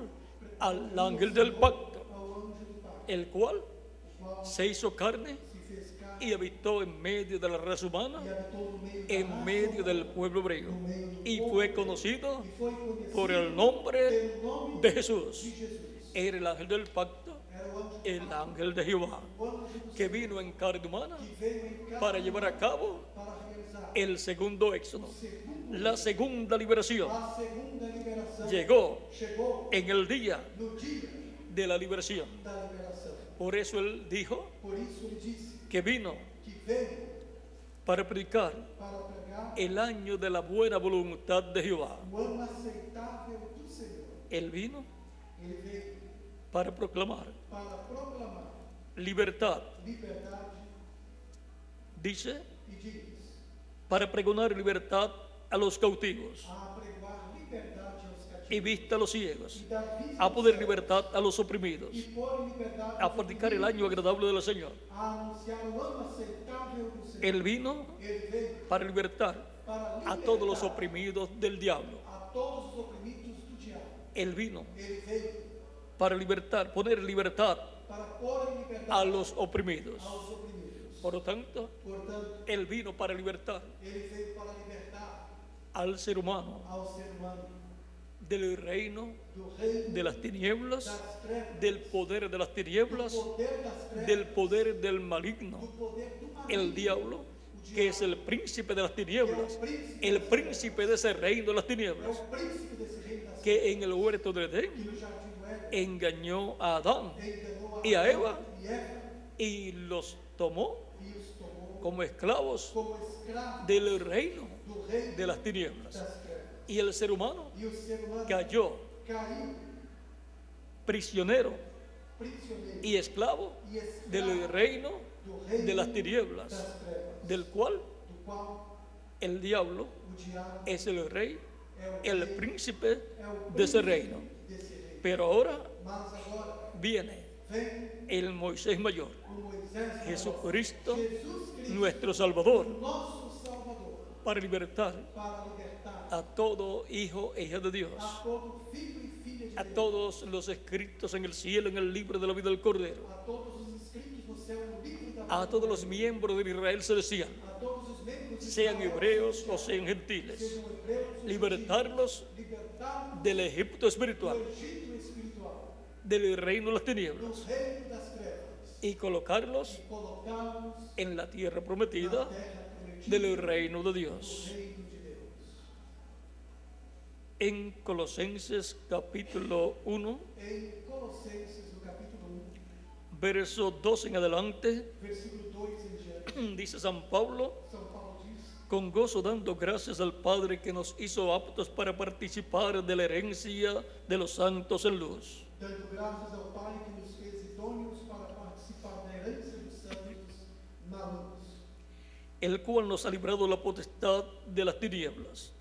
Speaker 2: al ángel del pacto,
Speaker 1: ao anjo do pacto,
Speaker 2: el cual
Speaker 1: o qual
Speaker 2: se hizo carne
Speaker 1: se fez carne
Speaker 2: y habitó en medio de la raza humana,
Speaker 1: e habitou no meio da
Speaker 2: en
Speaker 1: raça
Speaker 2: medio del
Speaker 1: humana,
Speaker 2: pueblo hebreo,
Speaker 1: no meio do
Speaker 2: y
Speaker 1: povo
Speaker 2: fue
Speaker 1: hebreu,
Speaker 2: conocido
Speaker 1: e foi conhecido
Speaker 2: por el nombre
Speaker 1: pelo nome
Speaker 2: de Jesús.
Speaker 1: de Jesus.
Speaker 2: Era el ángel del pacto,
Speaker 1: Era o anjo do
Speaker 2: el
Speaker 1: pacto,
Speaker 2: ángel de Jehová,
Speaker 1: o anjo do
Speaker 2: que
Speaker 1: Senhor,
Speaker 2: vino en carne humana
Speaker 1: que veio em carne
Speaker 2: para llevar a cabo
Speaker 1: para realizar
Speaker 2: el segundo éxodo,
Speaker 1: segundo,
Speaker 2: la segunda liberación.
Speaker 1: a segunda liberação.
Speaker 2: Llegó
Speaker 1: Chegou
Speaker 2: en el día
Speaker 1: no dia
Speaker 2: de la liberación.
Speaker 1: da liberação.
Speaker 2: Por eso él dijo
Speaker 1: Por isso ele disse
Speaker 2: que vino
Speaker 1: que veio
Speaker 2: para predicar
Speaker 1: para pregar
Speaker 2: el año de la buena voluntad de Jehová.
Speaker 1: o ano aceitável do Senhor.
Speaker 2: Él vino
Speaker 1: Ele veio
Speaker 2: para proclamar
Speaker 1: para proclamar
Speaker 2: libertad,
Speaker 1: liberdade
Speaker 2: dice,
Speaker 1: e diz
Speaker 2: para pregonar libertad a los cautivos
Speaker 1: a pregoar liberdade aos cativos
Speaker 2: y vista a los ciegos,
Speaker 1: e dar vista
Speaker 2: a
Speaker 1: aos
Speaker 2: poder
Speaker 1: cegos,
Speaker 2: libertad a los oprimidos,
Speaker 1: e pôr em liberdade
Speaker 2: a
Speaker 1: aos
Speaker 2: predicar el
Speaker 1: oprimidos,
Speaker 2: año agradable del Señor.
Speaker 1: a anunciar o ano aceitável do Senhor.
Speaker 2: Él vino
Speaker 1: Ele veio
Speaker 2: para libertar
Speaker 1: para
Speaker 2: a todos los
Speaker 1: libertar
Speaker 2: oprimidos del diablo.
Speaker 1: a todos os oprimidos do diabo.
Speaker 2: Él vino
Speaker 1: Ele veio
Speaker 2: para libertar, poner libertad
Speaker 1: para pôr em liberdade
Speaker 2: a los oprimidos.
Speaker 1: aos oprimidos.
Speaker 2: Por lo tanto,
Speaker 1: Portanto,
Speaker 2: Él vino para libertar
Speaker 1: ele veio para libertar
Speaker 2: al ser humano
Speaker 1: ao ser humano
Speaker 2: del reino
Speaker 1: do reino
Speaker 2: de las tinieblas,
Speaker 1: das trevas,
Speaker 2: del poder de las
Speaker 1: do
Speaker 2: tinieblas,
Speaker 1: poder das trevas,
Speaker 2: del poder del maligno,
Speaker 1: do poder do maligno,
Speaker 2: el diablo, que es el príncipe de las tinieblas, el
Speaker 1: el
Speaker 2: príncipe de ese reino de las
Speaker 1: é
Speaker 2: tinieblas,
Speaker 1: o príncipe desse reino das
Speaker 2: que en el huerto de Edén
Speaker 1: que no jardim do Éden
Speaker 2: engañó a Adán
Speaker 1: enganou
Speaker 2: y a
Speaker 1: Adão
Speaker 2: Eva
Speaker 1: e Eva
Speaker 2: y los tomó
Speaker 1: e os tomou
Speaker 2: como esclavos
Speaker 1: como escravos
Speaker 2: del reino
Speaker 1: do reino
Speaker 2: de las tinieblas.
Speaker 1: das trevas.
Speaker 2: Y el ser humano
Speaker 1: E o ser humano
Speaker 2: cayó
Speaker 1: caiu
Speaker 2: prisionero
Speaker 1: prisioneiro
Speaker 2: y esclavo
Speaker 1: e escravo
Speaker 2: del reino
Speaker 1: do reino
Speaker 2: de las tinieblas,
Speaker 1: das trevas,
Speaker 2: del cual
Speaker 1: do qual
Speaker 2: el diablo
Speaker 1: o diabo
Speaker 2: es el rey,
Speaker 1: é o
Speaker 2: el
Speaker 1: rei,
Speaker 2: príncipe
Speaker 1: é o
Speaker 2: de ese
Speaker 1: príncipe
Speaker 2: reino.
Speaker 1: desse reino.
Speaker 2: Pero ahora
Speaker 1: Mas agora
Speaker 2: viene
Speaker 1: vem
Speaker 2: el Moisés mayor,
Speaker 1: o Moisés
Speaker 2: Jesucristo,
Speaker 1: Jesus Cristo,
Speaker 2: nuestro Salvador,
Speaker 1: nosso Salvador,
Speaker 2: para libertar
Speaker 1: para libertar
Speaker 2: a todo hijo e hija de Dios,
Speaker 1: a todo filho e filha de
Speaker 2: a
Speaker 1: Deus,
Speaker 2: todos los escritos en el cielo en el libro de la vida del Cordero,
Speaker 1: a todos os inscritos no céu no livro da
Speaker 2: a
Speaker 1: vida,
Speaker 2: todos los miembros del Israel celestial,
Speaker 1: a todos os membros de
Speaker 2: sean
Speaker 1: Israel,
Speaker 2: hebreos o sean gentiles,
Speaker 1: sejam hebreus ou
Speaker 2: libertarlos
Speaker 1: gentios, libertar-los
Speaker 2: del Egipto espiritual,
Speaker 1: do Egito espiritual,
Speaker 2: del reino de las
Speaker 1: do
Speaker 2: tinieblas,
Speaker 1: reino das trevas,
Speaker 2: y colocarlos
Speaker 1: e colocá-los
Speaker 2: en la tierra
Speaker 1: na
Speaker 2: prometida
Speaker 1: terra prometida
Speaker 2: del reino de
Speaker 1: do
Speaker 2: Dios.
Speaker 1: reino de Deus.
Speaker 2: En Colosenses capítulo 1,
Speaker 1: Em Colossenses, no capítulo 1,
Speaker 2: verso 2 en adelante,
Speaker 1: versículo 2 em diante,
Speaker 2: dice San Pablo:
Speaker 1: São Paulo diz:
Speaker 2: con gozo dando gracias al Padre que nos hizo aptos para participar de la herencia de los santos en luz,
Speaker 1: dando graças ao Pai que nos fez idôneos para participar da herança dos santos na luz.
Speaker 2: El cual nos ha librado de la potestad de las tinieblas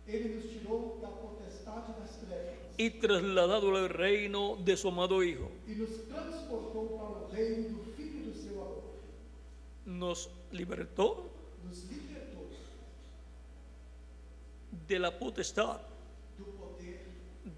Speaker 1: Ele nos tirou da potestade das trevas
Speaker 2: y trasladado al reino de su amado Hijo.
Speaker 1: e nos transportou para o reino do Filho do seu amor.
Speaker 2: Nos libertó
Speaker 1: Nos libertou
Speaker 2: de la potestad,
Speaker 1: do poder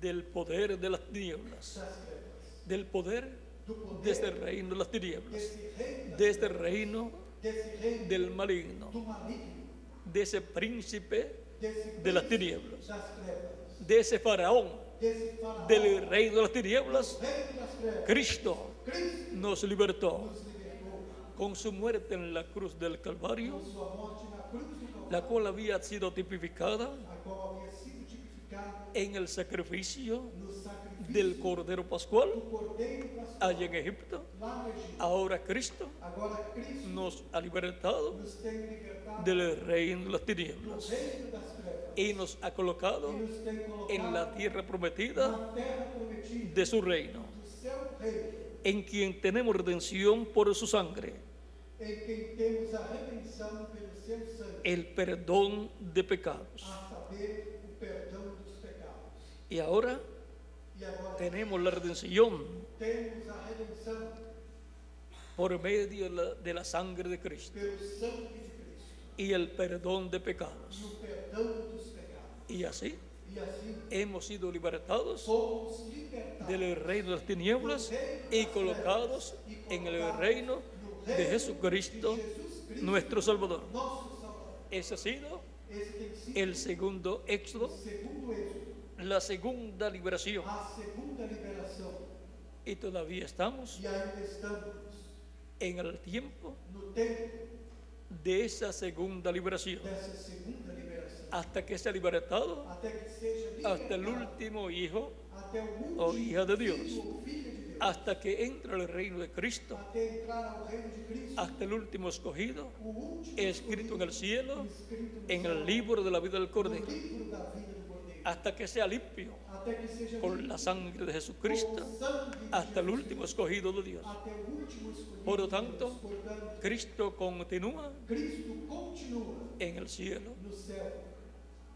Speaker 2: del poder de las tinieblas,
Speaker 1: das trevas,
Speaker 2: del poder
Speaker 1: do poder
Speaker 2: de este reino de las tinieblas,
Speaker 1: desse reino,
Speaker 2: de este reino
Speaker 1: desse reino
Speaker 2: del maligno,
Speaker 1: do maligno,
Speaker 2: de ese príncipe
Speaker 1: desse
Speaker 2: de las
Speaker 1: príncipe
Speaker 2: tinieblas,
Speaker 1: das trevas,
Speaker 2: de ese faraón
Speaker 1: desse faraó,
Speaker 2: del reino de las tinieblas.
Speaker 1: reino das trevas.
Speaker 2: Cristo
Speaker 1: Cristo
Speaker 2: nos libertó
Speaker 1: nos libertou
Speaker 2: con su muerte en la cruz del Calvario,
Speaker 1: com sua morte na cruz do Calvário,
Speaker 2: la cual había sido tipificada
Speaker 1: a qual havia sido tipificado
Speaker 2: en el sacrificio
Speaker 1: no sacrifício
Speaker 2: del Cordero Pascual
Speaker 1: do Cordeiro Pascual
Speaker 2: allá en Egipto.
Speaker 1: lá no Egito.
Speaker 2: Ahora Cristo
Speaker 1: Agora Cristo
Speaker 2: nos ha libertado
Speaker 1: nos tem libertado
Speaker 2: del reino de las
Speaker 1: do
Speaker 2: tinieblas
Speaker 1: reino das trevas
Speaker 2: y nos ha colocado
Speaker 1: e nos tem colocado
Speaker 2: en la tierra prometida
Speaker 1: na terra prometida
Speaker 2: de su reino,
Speaker 1: do seu reino,
Speaker 2: en quien tenemos redención por su sangre,
Speaker 1: em quem temos a redenção pelo seu sangue,
Speaker 2: el perdón de pecados.
Speaker 1: a saber, o perdão dos pecados.
Speaker 2: Y ahora
Speaker 1: E agora
Speaker 2: tenemos la redención
Speaker 1: temos a redenção
Speaker 2: por medio de la sangre de Cristo
Speaker 1: pelo sangue de Cristo
Speaker 2: y el perdón de pecados.
Speaker 1: e o perdão dos pecados.
Speaker 2: Y así
Speaker 1: E assim
Speaker 2: hemos sido libertados
Speaker 1: fomos libertados
Speaker 2: del reino de las tinieblas y colocados en el reino de Jesucristo,
Speaker 1: Jesus Cristo,
Speaker 2: nuestro Salvador.
Speaker 1: nosso Salvador.
Speaker 2: Ese ha sido
Speaker 1: Esse tem sido
Speaker 2: el segundo éxodo,
Speaker 1: o segundo êxodo,
Speaker 2: la segunda liberación.
Speaker 1: a segunda liberação.
Speaker 2: Y todavía estamos
Speaker 1: E ainda estamos
Speaker 2: en el tiempo
Speaker 1: no tempo
Speaker 2: de esa segunda liberación,
Speaker 1: dessa segunda liberação,
Speaker 2: hasta que sea libertado
Speaker 1: até que seja
Speaker 2: hasta el
Speaker 1: libertado
Speaker 2: último hijo
Speaker 1: até o último
Speaker 2: o hija de Dios,
Speaker 1: filho ou filha de Deus,
Speaker 2: hasta que entre al reino de Cristo,
Speaker 1: até entrar ao reino de Cristo,
Speaker 2: hasta el último escogido,
Speaker 1: o último
Speaker 2: escrito en el cielo,
Speaker 1: escrito no
Speaker 2: en
Speaker 1: céu,
Speaker 2: el libro de la vida del
Speaker 1: no
Speaker 2: Cordero,
Speaker 1: livro da vida do Cordeiro,
Speaker 2: hasta que sea limpio
Speaker 1: até que seja
Speaker 2: por
Speaker 1: limpo
Speaker 2: la sangre de
Speaker 1: com
Speaker 2: Jesucristo,
Speaker 1: o sangue de
Speaker 2: hasta el
Speaker 1: Jesus,
Speaker 2: último escogido de Dios.
Speaker 1: até o último escolhido
Speaker 2: Por lo
Speaker 1: de
Speaker 2: tanto,
Speaker 1: Deus. Portanto,
Speaker 2: Cristo continúa
Speaker 1: Cristo continua
Speaker 2: en el cielo,
Speaker 1: no céu,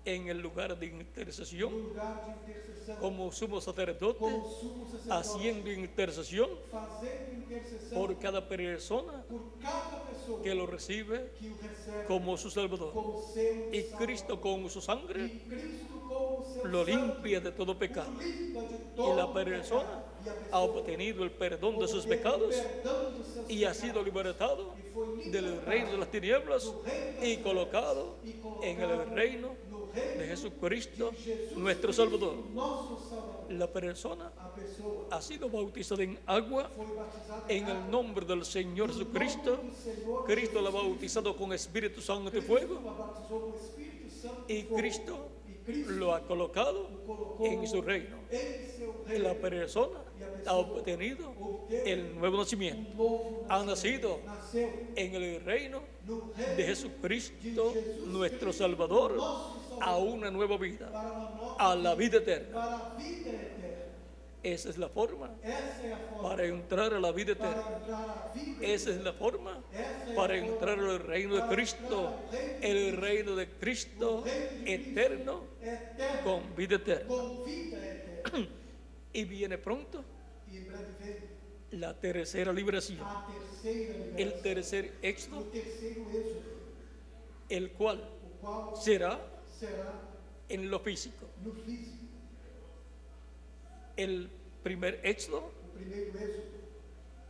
Speaker 2: en el lugar de
Speaker 1: no
Speaker 2: intercesión,
Speaker 1: lugar de intercessão,
Speaker 2: como sumo sacerdote,
Speaker 1: como sumo sacerdote,
Speaker 2: haciendo intercesión
Speaker 1: fazendo intercessão
Speaker 2: por cada persona
Speaker 1: por cada pessoa
Speaker 2: que lo recibe
Speaker 1: que o recebe
Speaker 2: como su Salvador.
Speaker 1: como seu
Speaker 2: Y
Speaker 1: Salvador.
Speaker 2: Cristo con su sangre
Speaker 1: E Cristo como seu
Speaker 2: lo
Speaker 1: sangue
Speaker 2: limpia de todo pecado.
Speaker 1: o limpa de
Speaker 2: Y
Speaker 1: todo
Speaker 2: la persona
Speaker 1: pecado. E a
Speaker 2: ha
Speaker 1: pessoa
Speaker 2: obtenido el perdón de sus
Speaker 1: obteve o
Speaker 2: pecados
Speaker 1: perdão dos seus
Speaker 2: y ha
Speaker 1: pecados.
Speaker 2: sido libertado
Speaker 1: E foi libertado
Speaker 2: del reino de las tinieblas
Speaker 1: do reino das
Speaker 2: y
Speaker 1: trevas
Speaker 2: colocado
Speaker 1: e colocado
Speaker 2: en el reino
Speaker 1: no reino
Speaker 2: de Jesucristo,
Speaker 1: de Jesus
Speaker 2: nuestro
Speaker 1: Cristo,
Speaker 2: Salvador.
Speaker 1: nosso Salvador.
Speaker 2: La persona
Speaker 1: A pessoa
Speaker 2: ha sido bautizada en agua
Speaker 1: foi batizada
Speaker 2: en el nombre del Señor Jesucristo. Cristo la ha bautizado con Espíritu Santo y fuego,
Speaker 1: la batizou com o Espírito Santo
Speaker 2: y
Speaker 1: e fogo.
Speaker 2: Cristo
Speaker 1: E Cristo
Speaker 2: lo ha colocado
Speaker 1: o colocou
Speaker 2: en su reino.
Speaker 1: em seu reino.
Speaker 2: La persona ha obtenido el nuevo nacimiento.
Speaker 1: Um novo
Speaker 2: Ha nacido
Speaker 1: nasceu
Speaker 2: en el reino
Speaker 1: no reino
Speaker 2: de Jesucristo, nuestro Salvador, a una nueva vida,
Speaker 1: para uma nova
Speaker 2: a la vida eterna.
Speaker 1: para a vida eterna.
Speaker 2: Esa es la forma
Speaker 1: Essa é a forma
Speaker 2: para entrar a la vida
Speaker 1: para
Speaker 2: eterna.
Speaker 1: entrar à vida.
Speaker 2: Esa es la forma
Speaker 1: Essa é
Speaker 2: para
Speaker 1: a forma
Speaker 2: entrar al reino de Cristo, el reino de Cristo eterno,
Speaker 1: eterna
Speaker 2: con vida eterna.
Speaker 1: com vida eterna.
Speaker 2: Y viene pronto
Speaker 1: E em breve vem
Speaker 2: la tercera liberación,
Speaker 1: a terceira
Speaker 2: el
Speaker 1: liberação,
Speaker 2: tercer
Speaker 1: o
Speaker 2: éxodo,
Speaker 1: terceiro êxodo,
Speaker 2: el cual
Speaker 1: o qual
Speaker 2: será
Speaker 1: será
Speaker 2: en lo físico.
Speaker 1: no físico.
Speaker 2: El primer éxodo,
Speaker 1: O primeiro êxodo,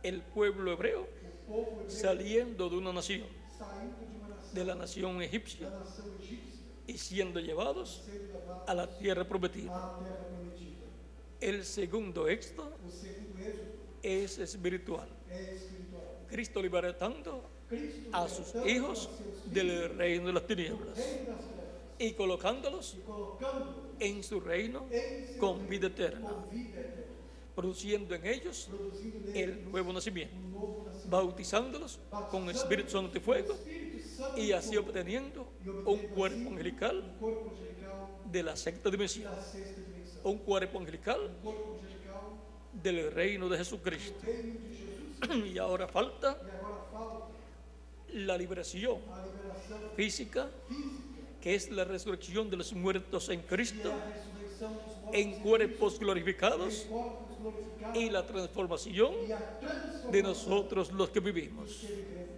Speaker 2: el pueblo hebreo
Speaker 1: o povo hebreu
Speaker 2: saliendo de una nación,
Speaker 1: saindo de uma nação,
Speaker 2: de la nación
Speaker 1: da
Speaker 2: egipcia,
Speaker 1: nação egípcia,
Speaker 2: y siendo llevados
Speaker 1: sendo levado
Speaker 2: a la tierra prometida.
Speaker 1: à terra prometida.
Speaker 2: El segundo éxodo
Speaker 1: O segundo êxodo
Speaker 2: es espiritual.
Speaker 1: é espiritual.
Speaker 2: Cristo libertando
Speaker 1: Cristo
Speaker 2: a sus
Speaker 1: libertando
Speaker 2: hijos
Speaker 1: a seus
Speaker 2: del
Speaker 1: filhos
Speaker 2: reino de las
Speaker 1: do
Speaker 2: tinieblas
Speaker 1: reino das trevas
Speaker 2: y colocándolos
Speaker 1: e colocando
Speaker 2: en su reino
Speaker 1: em seu
Speaker 2: con
Speaker 1: reino
Speaker 2: vida eterna,
Speaker 1: com vida eterna,
Speaker 2: produciendo en ellos
Speaker 1: produzindo neles
Speaker 2: el nuevo nacimiento,
Speaker 1: novo nascimento,
Speaker 2: bautizándolos con Espíritu Santo y fuego
Speaker 1: Espírito Santo
Speaker 2: y así obteniendo un cuerpo angelical
Speaker 1: um corpo angelical
Speaker 2: de la sexta dimensión,
Speaker 1: da sexta dimensão,
Speaker 2: un cuerpo angelical
Speaker 1: um corpo angelical
Speaker 2: del reino de Jesucristo.
Speaker 1: do reino de Jesus Cristo.
Speaker 2: Y ahora falta
Speaker 1: E agora falta
Speaker 2: la liberación
Speaker 1: a liberação
Speaker 2: física,
Speaker 1: física,
Speaker 2: que es la resurrección de los muertos en
Speaker 1: que
Speaker 2: Cristo,
Speaker 1: é a ressurreição dos mortos
Speaker 2: en cuerpos glorificados,
Speaker 1: em corpos glorificados
Speaker 2: y la transformación
Speaker 1: e a transformação
Speaker 2: de nosotros los que vivimos.
Speaker 1: que vivemos.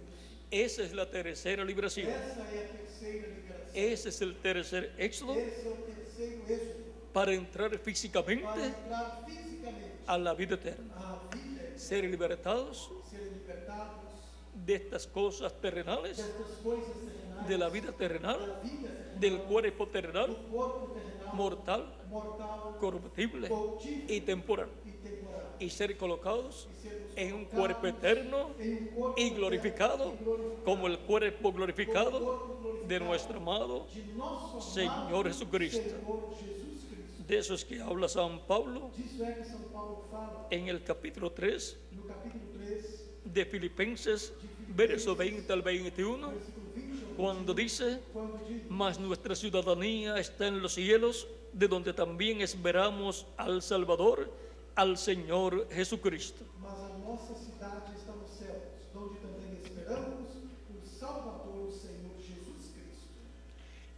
Speaker 2: Esa es la tercera liberación.
Speaker 1: Essa é a terceira liberação.
Speaker 2: Ese es el tercer éxodo
Speaker 1: Esse é o terceiro êxodo
Speaker 2: para entrar
Speaker 1: para
Speaker 2: físicamente
Speaker 1: entrar fisicamente
Speaker 2: a la vida eterna.
Speaker 1: à vida,
Speaker 2: Ser libertados
Speaker 1: serem libertados
Speaker 2: de estas cosas terrenales,
Speaker 1: destas coisas terrenais,
Speaker 2: de la vida terrenal,
Speaker 1: da vida terrenal,
Speaker 2: del cuerpo terrenal,
Speaker 1: do corpo terrenal,
Speaker 2: mortal,
Speaker 1: mortal,
Speaker 2: corruptible
Speaker 1: corruptível
Speaker 2: y temporal,
Speaker 1: e temporal.
Speaker 2: y ser colocados
Speaker 1: E sermos
Speaker 2: en un
Speaker 1: colocados
Speaker 2: cuerpo eterno
Speaker 1: em um corpo
Speaker 2: y
Speaker 1: eterno
Speaker 2: glorificado,
Speaker 1: e glorificado,
Speaker 2: como el cuerpo
Speaker 1: como o
Speaker 2: glorificado
Speaker 1: corpo glorificado
Speaker 2: de nuestro amado
Speaker 1: de nosso
Speaker 2: Señor
Speaker 1: amado
Speaker 2: Jesucristo.
Speaker 1: Senhor Jesus Cristo.
Speaker 2: De eso es que habla San Pablo
Speaker 1: Disso é que São Paulo fala
Speaker 2: en el capítulo 3
Speaker 1: no capítulo 3,
Speaker 2: de Filipenses, verso 20 al 21,
Speaker 1: versículo 20 ao
Speaker 2: cuando
Speaker 1: 21,
Speaker 2: dice:
Speaker 1: quando diz:
Speaker 2: mas nuestra ciudadanía está en los cielos, de donde también esperamos al Salvador, al Señor Jesucristo.
Speaker 1: mas a nossa cidade está nos céus, donde também esperamos o Salvador, o Senhor Jesus Cristo,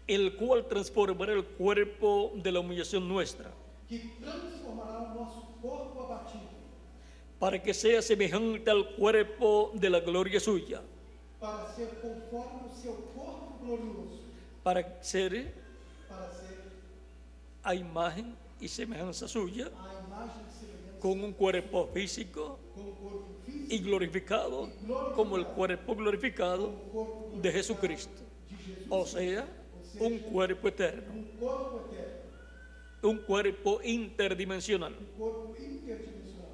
Speaker 2: El cual transformará el cuerpo de la humillación nuestra,
Speaker 1: que transformará o nosso corpo abatido,
Speaker 2: para que sea semejante al cuerpo de la gloria suya,
Speaker 1: para ser conforme o seu corpo glorioso,
Speaker 2: para ser
Speaker 1: para ser
Speaker 2: a imagen y semejanza suya,
Speaker 1: a imagem e semelhança
Speaker 2: con un cuerpo físico
Speaker 1: com o corpo físico
Speaker 2: y glorificado, como el cuerpo glorificado
Speaker 1: o corpo
Speaker 2: de Jesucristo,
Speaker 1: de Jesus,
Speaker 2: o sea, un cuerpo eterno,
Speaker 1: corpo eterno,
Speaker 2: un cuerpo interdimensional,
Speaker 1: corpo interdimensional,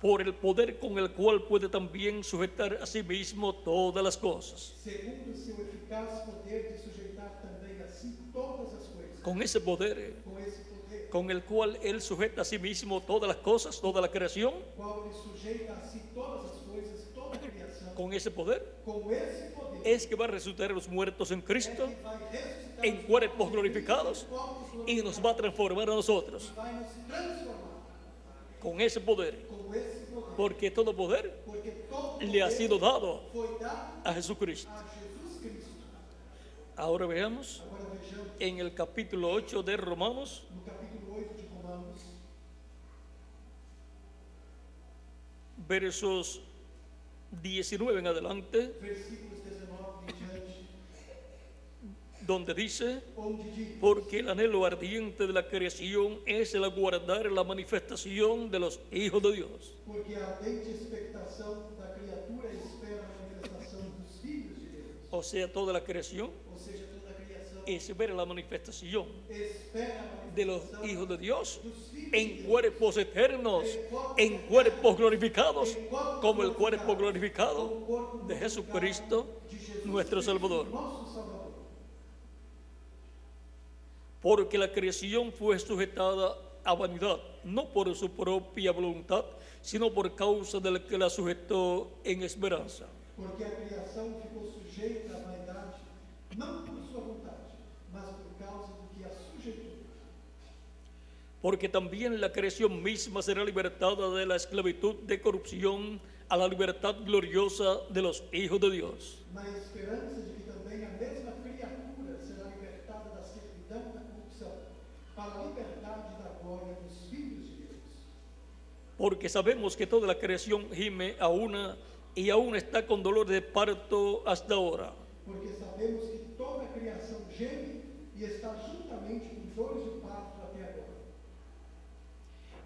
Speaker 2: por el poder con el cual puede también sujetar a sí mismo todas las cosas.
Speaker 1: segundo o seu eficaz poder de sujeitar também a si todas as coisas.
Speaker 2: Con ese poder
Speaker 1: Com esse poder,
Speaker 2: con el cual Él sujeta a sí mismo todas las cosas, toda la creación,
Speaker 1: qual ele sujeita a si todas as coisas, toda a criação,
Speaker 2: con ese poder
Speaker 1: com esse poder,
Speaker 2: es que va a resucitar a los muertos en Cristo,
Speaker 1: que vai ressuscitar
Speaker 2: en cuerpos glorificados,
Speaker 1: corpos
Speaker 2: y
Speaker 1: glorificados,
Speaker 2: nos va a transformar a nosotros
Speaker 1: vai nos transformar
Speaker 2: con ese poder,
Speaker 1: com esse poder,
Speaker 2: porque todo poder
Speaker 1: porque todo
Speaker 2: le ha
Speaker 1: poder
Speaker 2: sido dado
Speaker 1: foi dado
Speaker 2: a Jesucristo.
Speaker 1: a Jesus Cristo.
Speaker 2: Ahora veamos
Speaker 1: Agora vejamos
Speaker 2: en el capítulo 8 de Romanos,
Speaker 1: no capítulo 8 de Romanos,
Speaker 2: versos 19 en adelante,
Speaker 1: versículos 19 em diante,
Speaker 2: donde dice:
Speaker 1: onde diz:
Speaker 2: porque el anhelo ardiente de la creación es el aguardar la manifestación de los hijos de Dios.
Speaker 1: porque a ardente expectação da criatura espera a manifestação dos filhos de Deus.
Speaker 2: O sea, toda la creación
Speaker 1: Ou seja, toda a criação
Speaker 2: espera la manifestación
Speaker 1: espera a
Speaker 2: de los
Speaker 1: manifestação
Speaker 2: hijos de Dios
Speaker 1: dos filhos
Speaker 2: en
Speaker 1: de Deus,
Speaker 2: cuerpos eternos, en cuerpos glorificados, como el cuerpo glorificado
Speaker 1: como o corpo
Speaker 2: de
Speaker 1: glorificado
Speaker 2: Jesucristo,
Speaker 1: de Jesus
Speaker 2: nuestro
Speaker 1: Cristo,
Speaker 2: Salvador.
Speaker 1: nosso Salvador.
Speaker 2: Porque la creación fue sujetada a vanidad, no por su propia voluntad, sino por causa del que la sujetó en esperanza.
Speaker 1: Porque a criação ficou sujeita à vaidade, não por sua vontade, mas por causa do que a sujeitou.
Speaker 2: Porque también la creación misma será libertada de la esclavitud de corrupción a la libertad gloriosa de los hijos de Dios.
Speaker 1: Na esperança de que também a mesma criatura será libertada da servidão da corrupção, para a liberdade da glória dos filhos de Deus.
Speaker 2: Porque sabemos que toda la creación gime a una y aún está con dolor de parto hasta ahora.
Speaker 1: Porque sabemos que toda a criação geme e está juntamente com dores de parto até agora.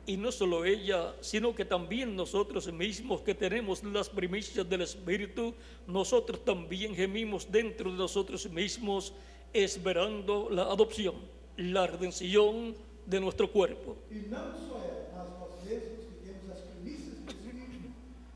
Speaker 2: Y no solo ella, sino que también nosotros mismos que tenemos las primicias del Espíritu, nosotros también gemimos dentro de nosotros mismos, esperando la adopción, la redención de nuestro cuerpo.
Speaker 1: E não só ela, mas nós mesmos que temos as primícias do Espírito,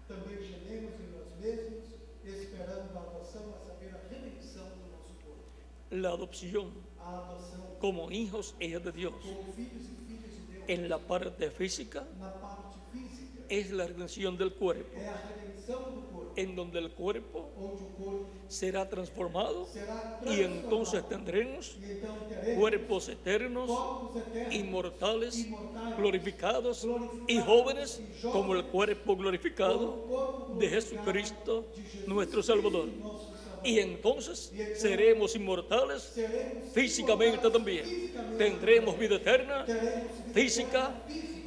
Speaker 1: também gememos em nós mesmos, esperando a adoção, a saber, a redenção do nosso corpo.
Speaker 2: La adopción
Speaker 1: A adoção
Speaker 2: como hijos e hijas de Dios
Speaker 1: como filhos e filhas de Deus,
Speaker 2: en la parte física
Speaker 1: na parte física,
Speaker 2: es la redención del cuerpo.
Speaker 1: é a redenção do corpo.
Speaker 2: en donde el cuerpo
Speaker 1: onde o corpo
Speaker 2: será transformado
Speaker 1: será
Speaker 2: y entonces tendremos
Speaker 1: e então teremos
Speaker 2: cuerpos eternos,
Speaker 1: corpos eternos,
Speaker 2: inmortales,
Speaker 1: imortais,
Speaker 2: glorificados y jóvenes como el cuerpo glorificado de Jesucristo, nuestro Salvador.
Speaker 1: nosso Salvador.
Speaker 2: Y entonces seremos inmortales
Speaker 1: Seremos
Speaker 2: físicamente también. Tendremos vida eterna
Speaker 1: teremos
Speaker 2: física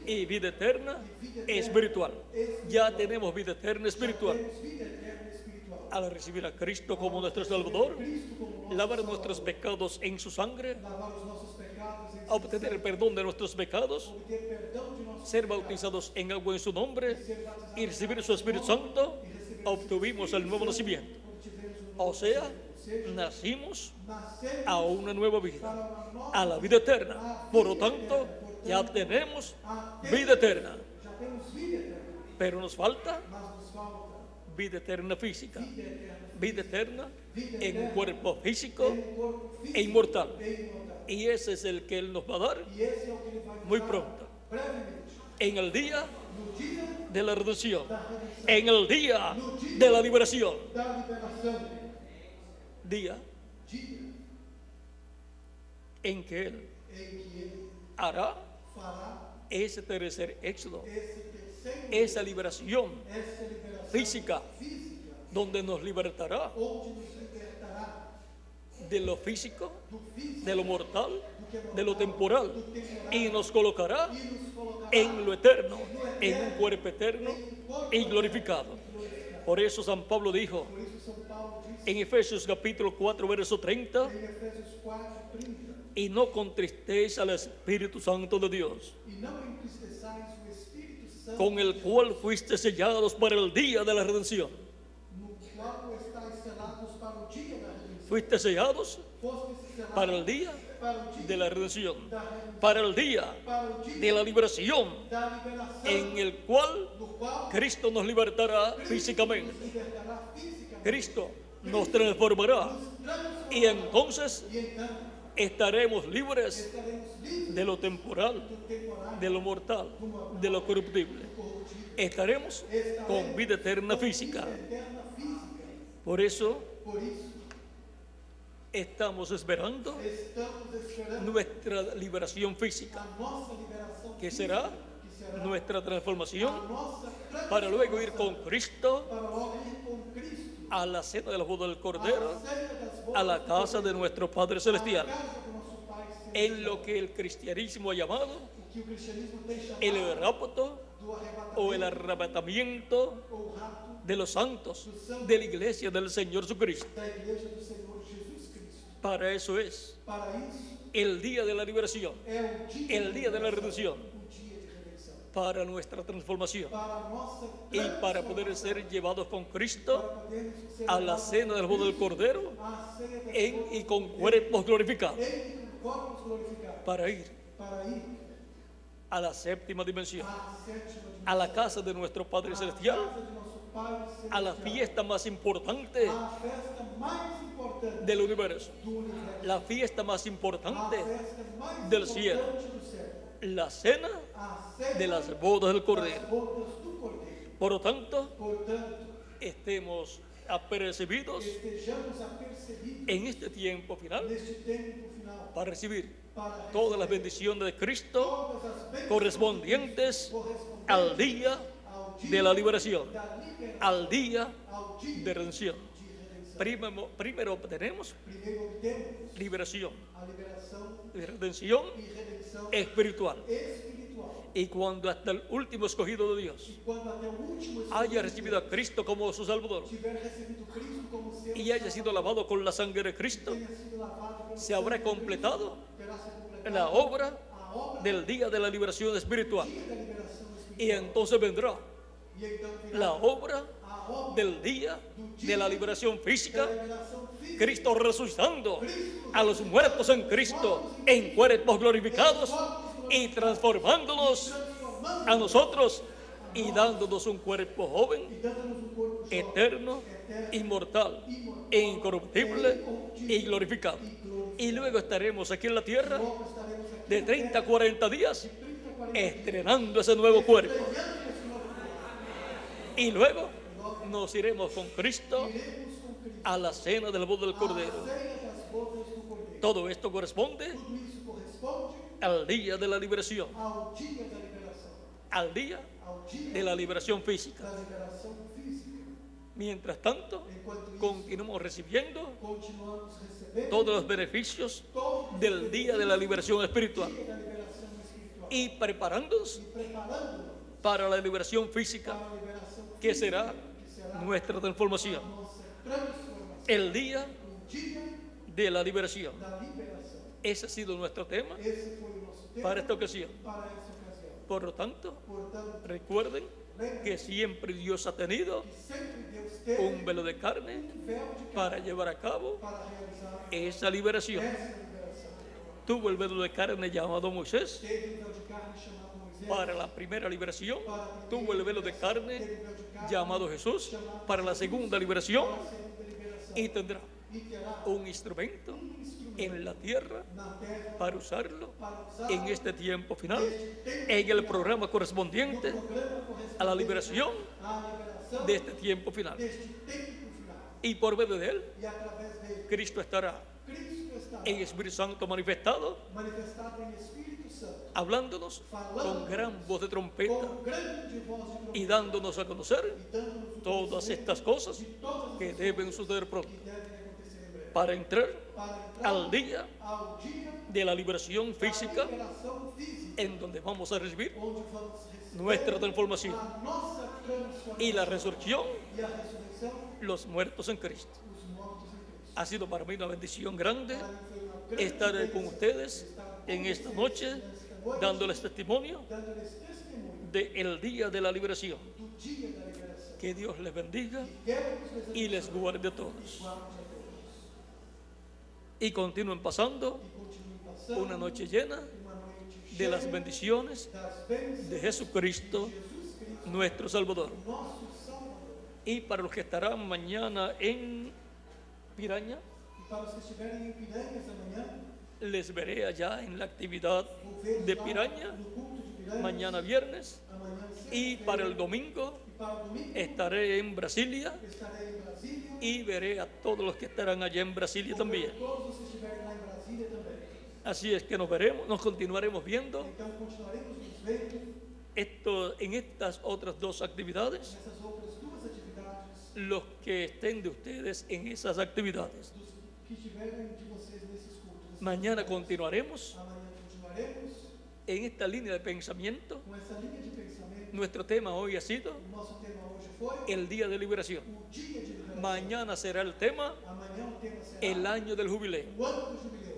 Speaker 2: y vida eterna espiritual. Ya tenemos vida eterna espiritual.
Speaker 1: teremos vida eterna espiritual.
Speaker 2: Al recibir a Cristo como nuestro Salvador,
Speaker 1: Cristo como nosso
Speaker 2: lavar
Speaker 1: Salvador,
Speaker 2: nuestros pecados en su sangre,
Speaker 1: lavar os nossos pecados em
Speaker 2: obtener el perdón de nuestros pecados,
Speaker 1: obter perdão de nossos
Speaker 2: ser
Speaker 1: pecados,
Speaker 2: bautizados en agua en su nombre
Speaker 1: ser batizados
Speaker 2: y recibir su Espíritu Santo, obtuvimos el nuevo nacimiento.
Speaker 1: tivemos
Speaker 2: O sea, nacimos
Speaker 1: nascemos
Speaker 2: a una nueva vida,
Speaker 1: para uma nova
Speaker 2: a la vida eterna. Por lo tanto, ya tenemos vida eterna,
Speaker 1: já temos vida eterna,
Speaker 2: pero nos falta
Speaker 1: mas nos falta
Speaker 2: vida eterna física,
Speaker 1: vida eterna,
Speaker 2: vida eterna en un cuerpo físico
Speaker 1: um corpo físico
Speaker 2: e inmortal.
Speaker 1: e imortal.
Speaker 2: Y ese es el que Él nos va a dar
Speaker 1: E esse é o que ele vai nos
Speaker 2: muy
Speaker 1: dar
Speaker 2: pronto,
Speaker 1: brevemente,
Speaker 2: en el día
Speaker 1: no dia
Speaker 2: de la redención,
Speaker 1: da redenção,
Speaker 2: en el día de la liberación,
Speaker 1: da liberação,
Speaker 2: día
Speaker 1: dia
Speaker 2: en que Él
Speaker 1: em que ele
Speaker 2: hará
Speaker 1: fará
Speaker 2: ese tercer éxodo,
Speaker 1: esse terceiro,
Speaker 2: esa liberación
Speaker 1: essa liberação
Speaker 2: física,
Speaker 1: física,
Speaker 2: donde nos libertará
Speaker 1: onde nos libertará
Speaker 2: de lo físico,
Speaker 1: do físico,
Speaker 2: de lo mortal,
Speaker 1: do que é
Speaker 2: de lo
Speaker 1: mortal,
Speaker 2: temporal,
Speaker 1: do temporal,
Speaker 2: y nos colocará
Speaker 1: e nos colocará
Speaker 2: en lo eterno, en un cuerpo eterno y glorificado. Por eso San Pablo dijo
Speaker 1: Por isso São Paulo diz
Speaker 2: en Efesios capítulo 4, verso 30,
Speaker 1: em Efésios 4:30,
Speaker 2: y no contristéis al Espíritu Santo de Dios,
Speaker 1: e não entristeçais o Espírito Santo,
Speaker 2: con el cual fuiste sellados para el día de la redención.
Speaker 1: no qual estáis selados para o dia da redenção.
Speaker 2: Fuiste sellados
Speaker 1: Fostes selados
Speaker 2: para el día
Speaker 1: para o dia
Speaker 2: de la redención,
Speaker 1: da redenção,
Speaker 2: para el día
Speaker 1: para o dia
Speaker 2: de la liberación,
Speaker 1: da liberação,
Speaker 2: en el cual
Speaker 1: do qual
Speaker 2: Cristo nos libertará
Speaker 1: nos
Speaker 2: físicamente.
Speaker 1: libertará fisicamente,
Speaker 2: Cristo nos transformará
Speaker 1: nos transformará,
Speaker 2: y entonces
Speaker 1: e então
Speaker 2: estaremos libres
Speaker 1: estaremos livres
Speaker 2: de lo temporal,
Speaker 1: do temporário,
Speaker 2: de lo mortal, de lo corruptible.
Speaker 1: corruptível,
Speaker 2: Estaremos con vida eterna física.
Speaker 1: eterna física.
Speaker 2: Por eso
Speaker 1: Por isso,
Speaker 2: estamos esperando
Speaker 1: estamos esperando
Speaker 2: nuestra liberación física,
Speaker 1: a nossa liberação
Speaker 2: que
Speaker 1: física,
Speaker 2: será
Speaker 1: que será
Speaker 2: nuestra transformación,
Speaker 1: a nossa
Speaker 2: para luego ir con Cristo
Speaker 1: para logo ir com Cristo
Speaker 2: a la cena de la boda del
Speaker 1: à
Speaker 2: Cordero,
Speaker 1: ceia das bodas
Speaker 2: a la casa de nuestro Padre
Speaker 1: à
Speaker 2: Celestial,
Speaker 1: casa do nosso Pai
Speaker 2: en lo que el cristianismo ha llamado
Speaker 1: o que o cristianismo tem chamado
Speaker 2: el rapto
Speaker 1: do
Speaker 2: o el
Speaker 1: arrebatamento
Speaker 2: arrebatamiento
Speaker 1: ou rapto
Speaker 2: de los santos de la iglesia del Señor Jesucristo.
Speaker 1: da igreja do Senhor Jesus Cristo.
Speaker 2: Para eso es
Speaker 1: Para isso
Speaker 2: el día de la liberación,
Speaker 1: é o dia,
Speaker 2: el día de la redención,
Speaker 1: o dia de redenção,
Speaker 2: para nuestra transformación
Speaker 1: para a nossa
Speaker 2: y para poder ser llevados con Cristo
Speaker 1: para podermos ser
Speaker 2: a la
Speaker 1: levados
Speaker 2: cena del boda del Cordero
Speaker 1: à ceia das
Speaker 2: en
Speaker 1: bodas
Speaker 2: y con cuerpos glorificados,
Speaker 1: em corpos glorificados,
Speaker 2: para ir
Speaker 1: para ir
Speaker 2: a la séptima dimensión,
Speaker 1: à sétima
Speaker 2: a la casa de nuestro Padre Celestial,
Speaker 1: casa de nosso Pai
Speaker 2: a la
Speaker 1: celestial,
Speaker 2: fiesta más importante
Speaker 1: a festa mais importante
Speaker 2: del universo,
Speaker 1: do universo,
Speaker 2: la fiesta más
Speaker 1: a
Speaker 2: importante
Speaker 1: festa mais
Speaker 2: del cielo,
Speaker 1: importante do céu,
Speaker 2: la cena
Speaker 1: a ceia
Speaker 2: de las bodas del
Speaker 1: das
Speaker 2: Cordero.
Speaker 1: bodas do Cordeiro.
Speaker 2: Por lo tanto,
Speaker 1: Portanto,
Speaker 2: estemos apercibidos
Speaker 1: estejamos apercebidos
Speaker 2: en este tiempo final
Speaker 1: neste tempo final
Speaker 2: para recibir
Speaker 1: para
Speaker 2: todas las bendiciones de Cristo
Speaker 1: todas as bênçãos
Speaker 2: correspondientes
Speaker 1: correspondentes
Speaker 2: al día
Speaker 1: ao
Speaker 2: de
Speaker 1: dia
Speaker 2: la liberación,
Speaker 1: da liberação,
Speaker 2: al día
Speaker 1: ao dia
Speaker 2: de redención.
Speaker 1: de redenção.
Speaker 2: Primero obtenemos
Speaker 1: Primeiro obtemos
Speaker 2: liberación
Speaker 1: a liberação
Speaker 2: y redención
Speaker 1: e redenção
Speaker 2: espiritual.
Speaker 1: espiritual.
Speaker 2: Y cuando hasta el último escogido de Dios
Speaker 1: E quando até o último
Speaker 2: haya recibido a Cristo como su Salvador
Speaker 1: tiver recebido Cristo como seu
Speaker 2: y haya sido lavado con la sangre de Cristo,
Speaker 1: tenha sido lavado pelo
Speaker 2: se habrá
Speaker 1: sangue de
Speaker 2: completado
Speaker 1: Cristo, terá se completado
Speaker 2: la obra
Speaker 1: a obra
Speaker 2: del día de la liberación espiritual.
Speaker 1: da liberação
Speaker 2: Y
Speaker 1: espiritual.
Speaker 2: entonces vendrá
Speaker 1: E então virá
Speaker 2: la obra
Speaker 1: a obra
Speaker 2: del día de la liberación
Speaker 1: da
Speaker 2: física,
Speaker 1: liberação física,
Speaker 2: Cristo resucitando a los muertos en Cristo en cuerpos glorificados y transformándolos a nosotros y dándonos un cuerpo joven,
Speaker 1: e dando-nos um corpo jovem,
Speaker 2: eterno, inmortal, e incorruptible y glorificado. Y luego estaremos aquí en la tierra
Speaker 1: logo estaremos aqui
Speaker 2: de 30 a 40 días
Speaker 1: 30, 40
Speaker 2: estrenando esse nuevo cuerpo.
Speaker 1: esse novo corpo.
Speaker 2: Y luego
Speaker 1: Logo
Speaker 2: nos iremos con Cristo
Speaker 1: iremos com Cristo
Speaker 2: a la cena del voto del
Speaker 1: à
Speaker 2: Cordero.
Speaker 1: ceia das bodas do Cordeiro.
Speaker 2: Todo esto corresponde
Speaker 1: Tudo isso corresponde
Speaker 2: al día de la liberación,
Speaker 1: ao dia da liberação,
Speaker 2: al día
Speaker 1: ao dia
Speaker 2: de la liberación física.
Speaker 1: da liberação física.
Speaker 2: Mientras tanto,
Speaker 1: Enquanto isso,
Speaker 2: continuamos recibiendo
Speaker 1: continuamos recebendo
Speaker 2: todos los beneficios
Speaker 1: todos os
Speaker 2: del día de la liberación espiritual
Speaker 1: dia da liberação espiritual
Speaker 2: y preparándonos
Speaker 1: e preparando-nos
Speaker 2: para la liberación física,
Speaker 1: para a liberação
Speaker 2: que será
Speaker 1: que será
Speaker 2: nuestra transformación.
Speaker 1: nossa transformação.
Speaker 2: El día
Speaker 1: O dia
Speaker 2: de la liberación.
Speaker 1: da liberação.
Speaker 2: Ese ha sido nuestro tema
Speaker 1: Esse foi o nosso tema
Speaker 2: para esta ocasión.
Speaker 1: para essa ocasião.
Speaker 2: Por lo tanto,
Speaker 1: Portanto,
Speaker 2: recuerden que siempre Dios ha tenido
Speaker 1: que sempre Deus teve
Speaker 2: un velo de carne
Speaker 1: véu de
Speaker 2: para llevar a cabo
Speaker 1: para realizar
Speaker 2: esa liberación.
Speaker 1: essa liberação.
Speaker 2: Tuvo el velo de carne llamado Moisés
Speaker 1: Teve o véu de carne chamado Moisés
Speaker 2: para la primera liberación,
Speaker 1: para a primeira
Speaker 2: tuvo el velo de
Speaker 1: liberação.
Speaker 2: carne
Speaker 1: Teve o véu de carne
Speaker 2: llamado Jesús
Speaker 1: chamado
Speaker 2: para la
Speaker 1: Jesus
Speaker 2: segunda liberación
Speaker 1: para a segunda liberação.
Speaker 2: y tendrá
Speaker 1: E terá
Speaker 2: un instrumento
Speaker 1: instrumento
Speaker 2: en la tierra
Speaker 1: na terra
Speaker 2: para usarlo
Speaker 1: para usar
Speaker 2: en este tiempo final,
Speaker 1: neste tempo
Speaker 2: en el
Speaker 1: final,
Speaker 2: programa
Speaker 1: no
Speaker 2: correspondiente
Speaker 1: programa
Speaker 2: a la
Speaker 1: correspondente
Speaker 2: liberación
Speaker 1: à liberação
Speaker 2: de este tiempo final.
Speaker 1: deste tempo final.
Speaker 2: Y por medio de él,
Speaker 1: E através dele,
Speaker 2: Cristo estará
Speaker 1: Cristo estará
Speaker 2: en Espíritu Santo manifestado,
Speaker 1: manifestado em Espírito Santo,
Speaker 2: hablándonos con gran voz de trompeta
Speaker 1: com grande voz de trombeta
Speaker 2: y dándonos a conocer
Speaker 1: e dando-nos o
Speaker 2: todas
Speaker 1: conhecimento
Speaker 2: estas cosas
Speaker 1: de todas as
Speaker 2: que
Speaker 1: coisas
Speaker 2: deben suceder pronto,
Speaker 1: que devem acontecer em breve.
Speaker 2: para entrar
Speaker 1: Para entrar
Speaker 2: al día
Speaker 1: ao dia
Speaker 2: de la liberación
Speaker 1: da
Speaker 2: física,
Speaker 1: liberação física,
Speaker 2: en donde vamos a recibir
Speaker 1: onde vamos receber
Speaker 2: nuestra transformación
Speaker 1: a nossa transformação
Speaker 2: y la resurrección,
Speaker 1: e a ressurreição,
Speaker 2: los muertos en Cristo.
Speaker 1: os mortos em Cristo.
Speaker 2: Ha sido para mí una bendición grande
Speaker 1: Para mim foi uma grande
Speaker 2: estar con
Speaker 1: bênção
Speaker 2: ustedes
Speaker 1: estar com
Speaker 2: en esta
Speaker 1: vocês
Speaker 2: noche,
Speaker 1: nesta noite,
Speaker 2: dándoles testimonio
Speaker 1: dando-lhes testemunho
Speaker 2: del día de la liberación.
Speaker 1: do dia da liberação.
Speaker 2: Que Dios les bendiga
Speaker 1: Que Deus
Speaker 2: y les
Speaker 1: abençoe
Speaker 2: guarde a
Speaker 1: e
Speaker 2: todos.
Speaker 1: guarde a todos.
Speaker 2: Y continúen pasando
Speaker 1: E continue passando
Speaker 2: una noche llena
Speaker 1: uma noite
Speaker 2: de
Speaker 1: cheia
Speaker 2: las bendiciones
Speaker 1: das bênçãos
Speaker 2: de Jesucristo,
Speaker 1: de Jesus Cristo,
Speaker 2: nuestro Salvador.
Speaker 1: nosso Salvador.
Speaker 2: Y para los que estarán mañana en Piraña,
Speaker 1: E para os que estiverem em Piranhas amanhã,
Speaker 2: les veré allá en la actividad
Speaker 1: vou ver
Speaker 2: de
Speaker 1: lá
Speaker 2: Piraña,
Speaker 1: no culto de Piranhas,
Speaker 2: mañana viernes.
Speaker 1: amanhã
Speaker 2: Y
Speaker 1: sexta-feira,
Speaker 2: para el domingo
Speaker 1: e para o domingo
Speaker 2: estaré en Brasilia
Speaker 1: estarei em Brasília,
Speaker 2: y veré a todos los que estarán allá en Brasilia
Speaker 1: vou ver
Speaker 2: también.
Speaker 1: todos os que estiverem lá em Brasília também.
Speaker 2: Así es que nos veremos, nos continuaremos viendo
Speaker 1: Então continuaremos nos vendo
Speaker 2: en estas otras dos actividades,
Speaker 1: nessas outras duas atividades,
Speaker 2: los que estén de ustedes en esas actividades.
Speaker 1: dos que estiverem de vocês nesses cultos.
Speaker 2: Mañana continuaremos
Speaker 1: Amanhã continuaremos
Speaker 2: en esta línea de pensamiento.
Speaker 1: com essa linha de pensamento.
Speaker 2: Nuestro tema hoy ha sido
Speaker 1: O nosso tema hoje foi
Speaker 2: el día de liberación.
Speaker 1: o dia de liberação.
Speaker 2: Mañana será el tema
Speaker 1: Amanhã o tema será
Speaker 2: el año del jubileo.
Speaker 1: o ano do jubileu.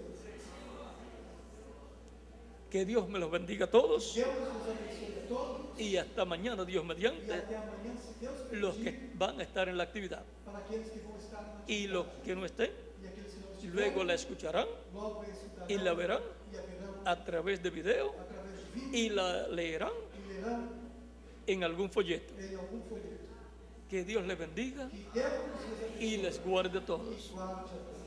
Speaker 2: Que Dios me los bendiga a todos
Speaker 1: Deus nos abençoe a todos
Speaker 2: y hasta mañana, Dios
Speaker 1: e
Speaker 2: mediante,
Speaker 1: até amanhã, se Deus
Speaker 2: los
Speaker 1: permitir,
Speaker 2: que van a estar en la actividad
Speaker 1: para aqueles que vão estar na
Speaker 2: y
Speaker 1: atividade
Speaker 2: los que no estén,
Speaker 1: e aqueles que não estiverem,
Speaker 2: luego la escucharán
Speaker 1: logo a escutarão
Speaker 2: y la verán
Speaker 1: e a verão
Speaker 2: a través de video
Speaker 1: através de vídeo
Speaker 2: y la leerán
Speaker 1: e lerão
Speaker 2: en algún folleto.
Speaker 1: em algum folheto.
Speaker 2: Que Dios les bendiga
Speaker 1: Que Deus nos abençoe
Speaker 2: y les guarde a
Speaker 1: e
Speaker 2: todos.
Speaker 1: guarde a todos.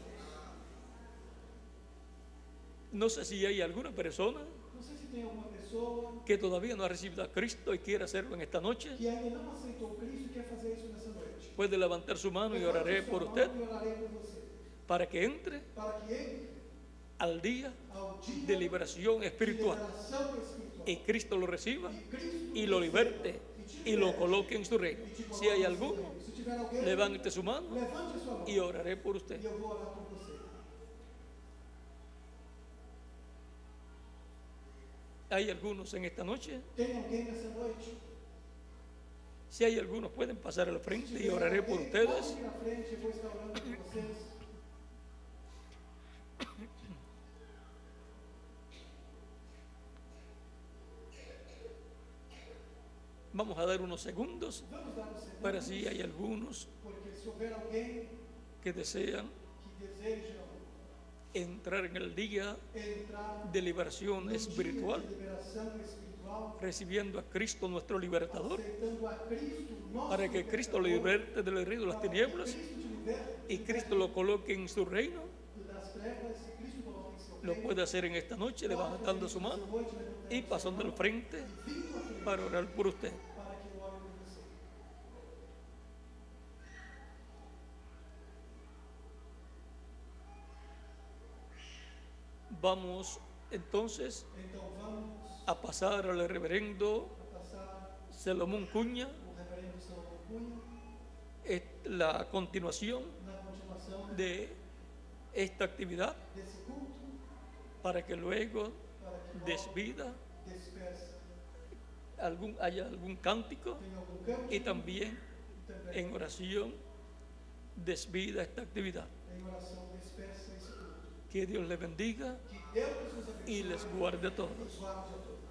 Speaker 2: No sé si hay alguna persona
Speaker 1: Não sei se tem alguma pessoa
Speaker 2: que todavía no ha recibido a Cristo y quiere hacerlo en esta noche.
Speaker 1: que ainda não aceitou Cristo e quer fazer isso nessa noite.
Speaker 2: Puede levantar su mano y
Speaker 1: Levante
Speaker 2: oraré
Speaker 1: sua
Speaker 2: por
Speaker 1: mão
Speaker 2: usted
Speaker 1: e orarei por você,
Speaker 2: para que entre
Speaker 1: para que entre
Speaker 2: al día
Speaker 1: ao dia
Speaker 2: de liberación
Speaker 1: de
Speaker 2: espiritual
Speaker 1: liberação espiritual.
Speaker 2: y Cristo lo reciba
Speaker 1: E Cristo
Speaker 2: y lo liberte y lo coloque en su reino. Si hay alguno,
Speaker 1: se tiver alguém,
Speaker 2: levante su mano
Speaker 1: levante a sua mão
Speaker 2: y oraré por usted.
Speaker 1: e eu vou orar por você.
Speaker 2: ¿Hay algunos en esta noche?
Speaker 1: Tem alguém nessa noite?
Speaker 2: Si hay algunos, pueden pasar al frente y
Speaker 1: tiver
Speaker 2: oraré por
Speaker 1: alguém,
Speaker 2: ustedes.
Speaker 1: pode vir à frente, eu vou estar orando por vocês.
Speaker 2: Vamos a dar unos segundos
Speaker 1: Vamos dar um segundo,
Speaker 2: para si hay algunos
Speaker 1: porque se houver alguém
Speaker 2: que desean
Speaker 1: que deseja
Speaker 2: entrar en el día
Speaker 1: entrar
Speaker 2: de liberación
Speaker 1: no
Speaker 2: espiritual,
Speaker 1: dia de liberação espiritual,
Speaker 2: recibiendo a Cristo nuestro libertador,
Speaker 1: aceitando a Cristo, nosso
Speaker 2: para que Cristo lo
Speaker 1: libertador,
Speaker 2: liberte del reino de las
Speaker 1: para que
Speaker 2: tinieblas
Speaker 1: Cristo te liberte
Speaker 2: y Cristo lo coloque en su reino,
Speaker 1: das trevas e Cristo coloque em seu
Speaker 2: lo
Speaker 1: reino.
Speaker 2: puede hacer en esta noche levantando su mano y pasando al frente
Speaker 1: Vindo à frente
Speaker 2: para orar por usted.
Speaker 1: para que eu ore por você.
Speaker 2: Vamos entonces
Speaker 1: Então vamos
Speaker 2: a pasar al reverendo
Speaker 1: passar
Speaker 2: Salomón Cunha
Speaker 1: o reverendo Salomão Cunha
Speaker 2: la continuación
Speaker 1: na continuação
Speaker 2: de esta actividad
Speaker 1: desse culto
Speaker 2: para que luego
Speaker 1: para que logo
Speaker 2: desvida
Speaker 1: despeça.
Speaker 2: haya algún cántico
Speaker 1: Tem algum canto
Speaker 2: y también
Speaker 1: também
Speaker 2: en oración desvida esta actividad.
Speaker 1: em oração despeça esse culto.
Speaker 2: Que Dios les bendiga
Speaker 1: Que Deus nos abençoe
Speaker 2: y les guarde a
Speaker 1: e
Speaker 2: todos.
Speaker 1: guarde a todos.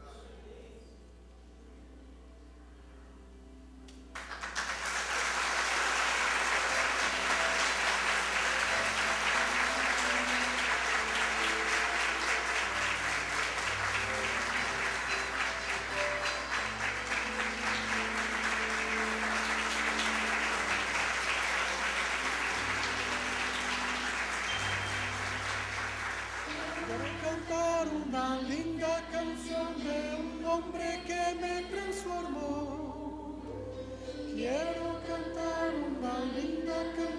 Speaker 1: Quiero cantar una linda canción de un hombre que me transformó. Quiero cantar una linda canción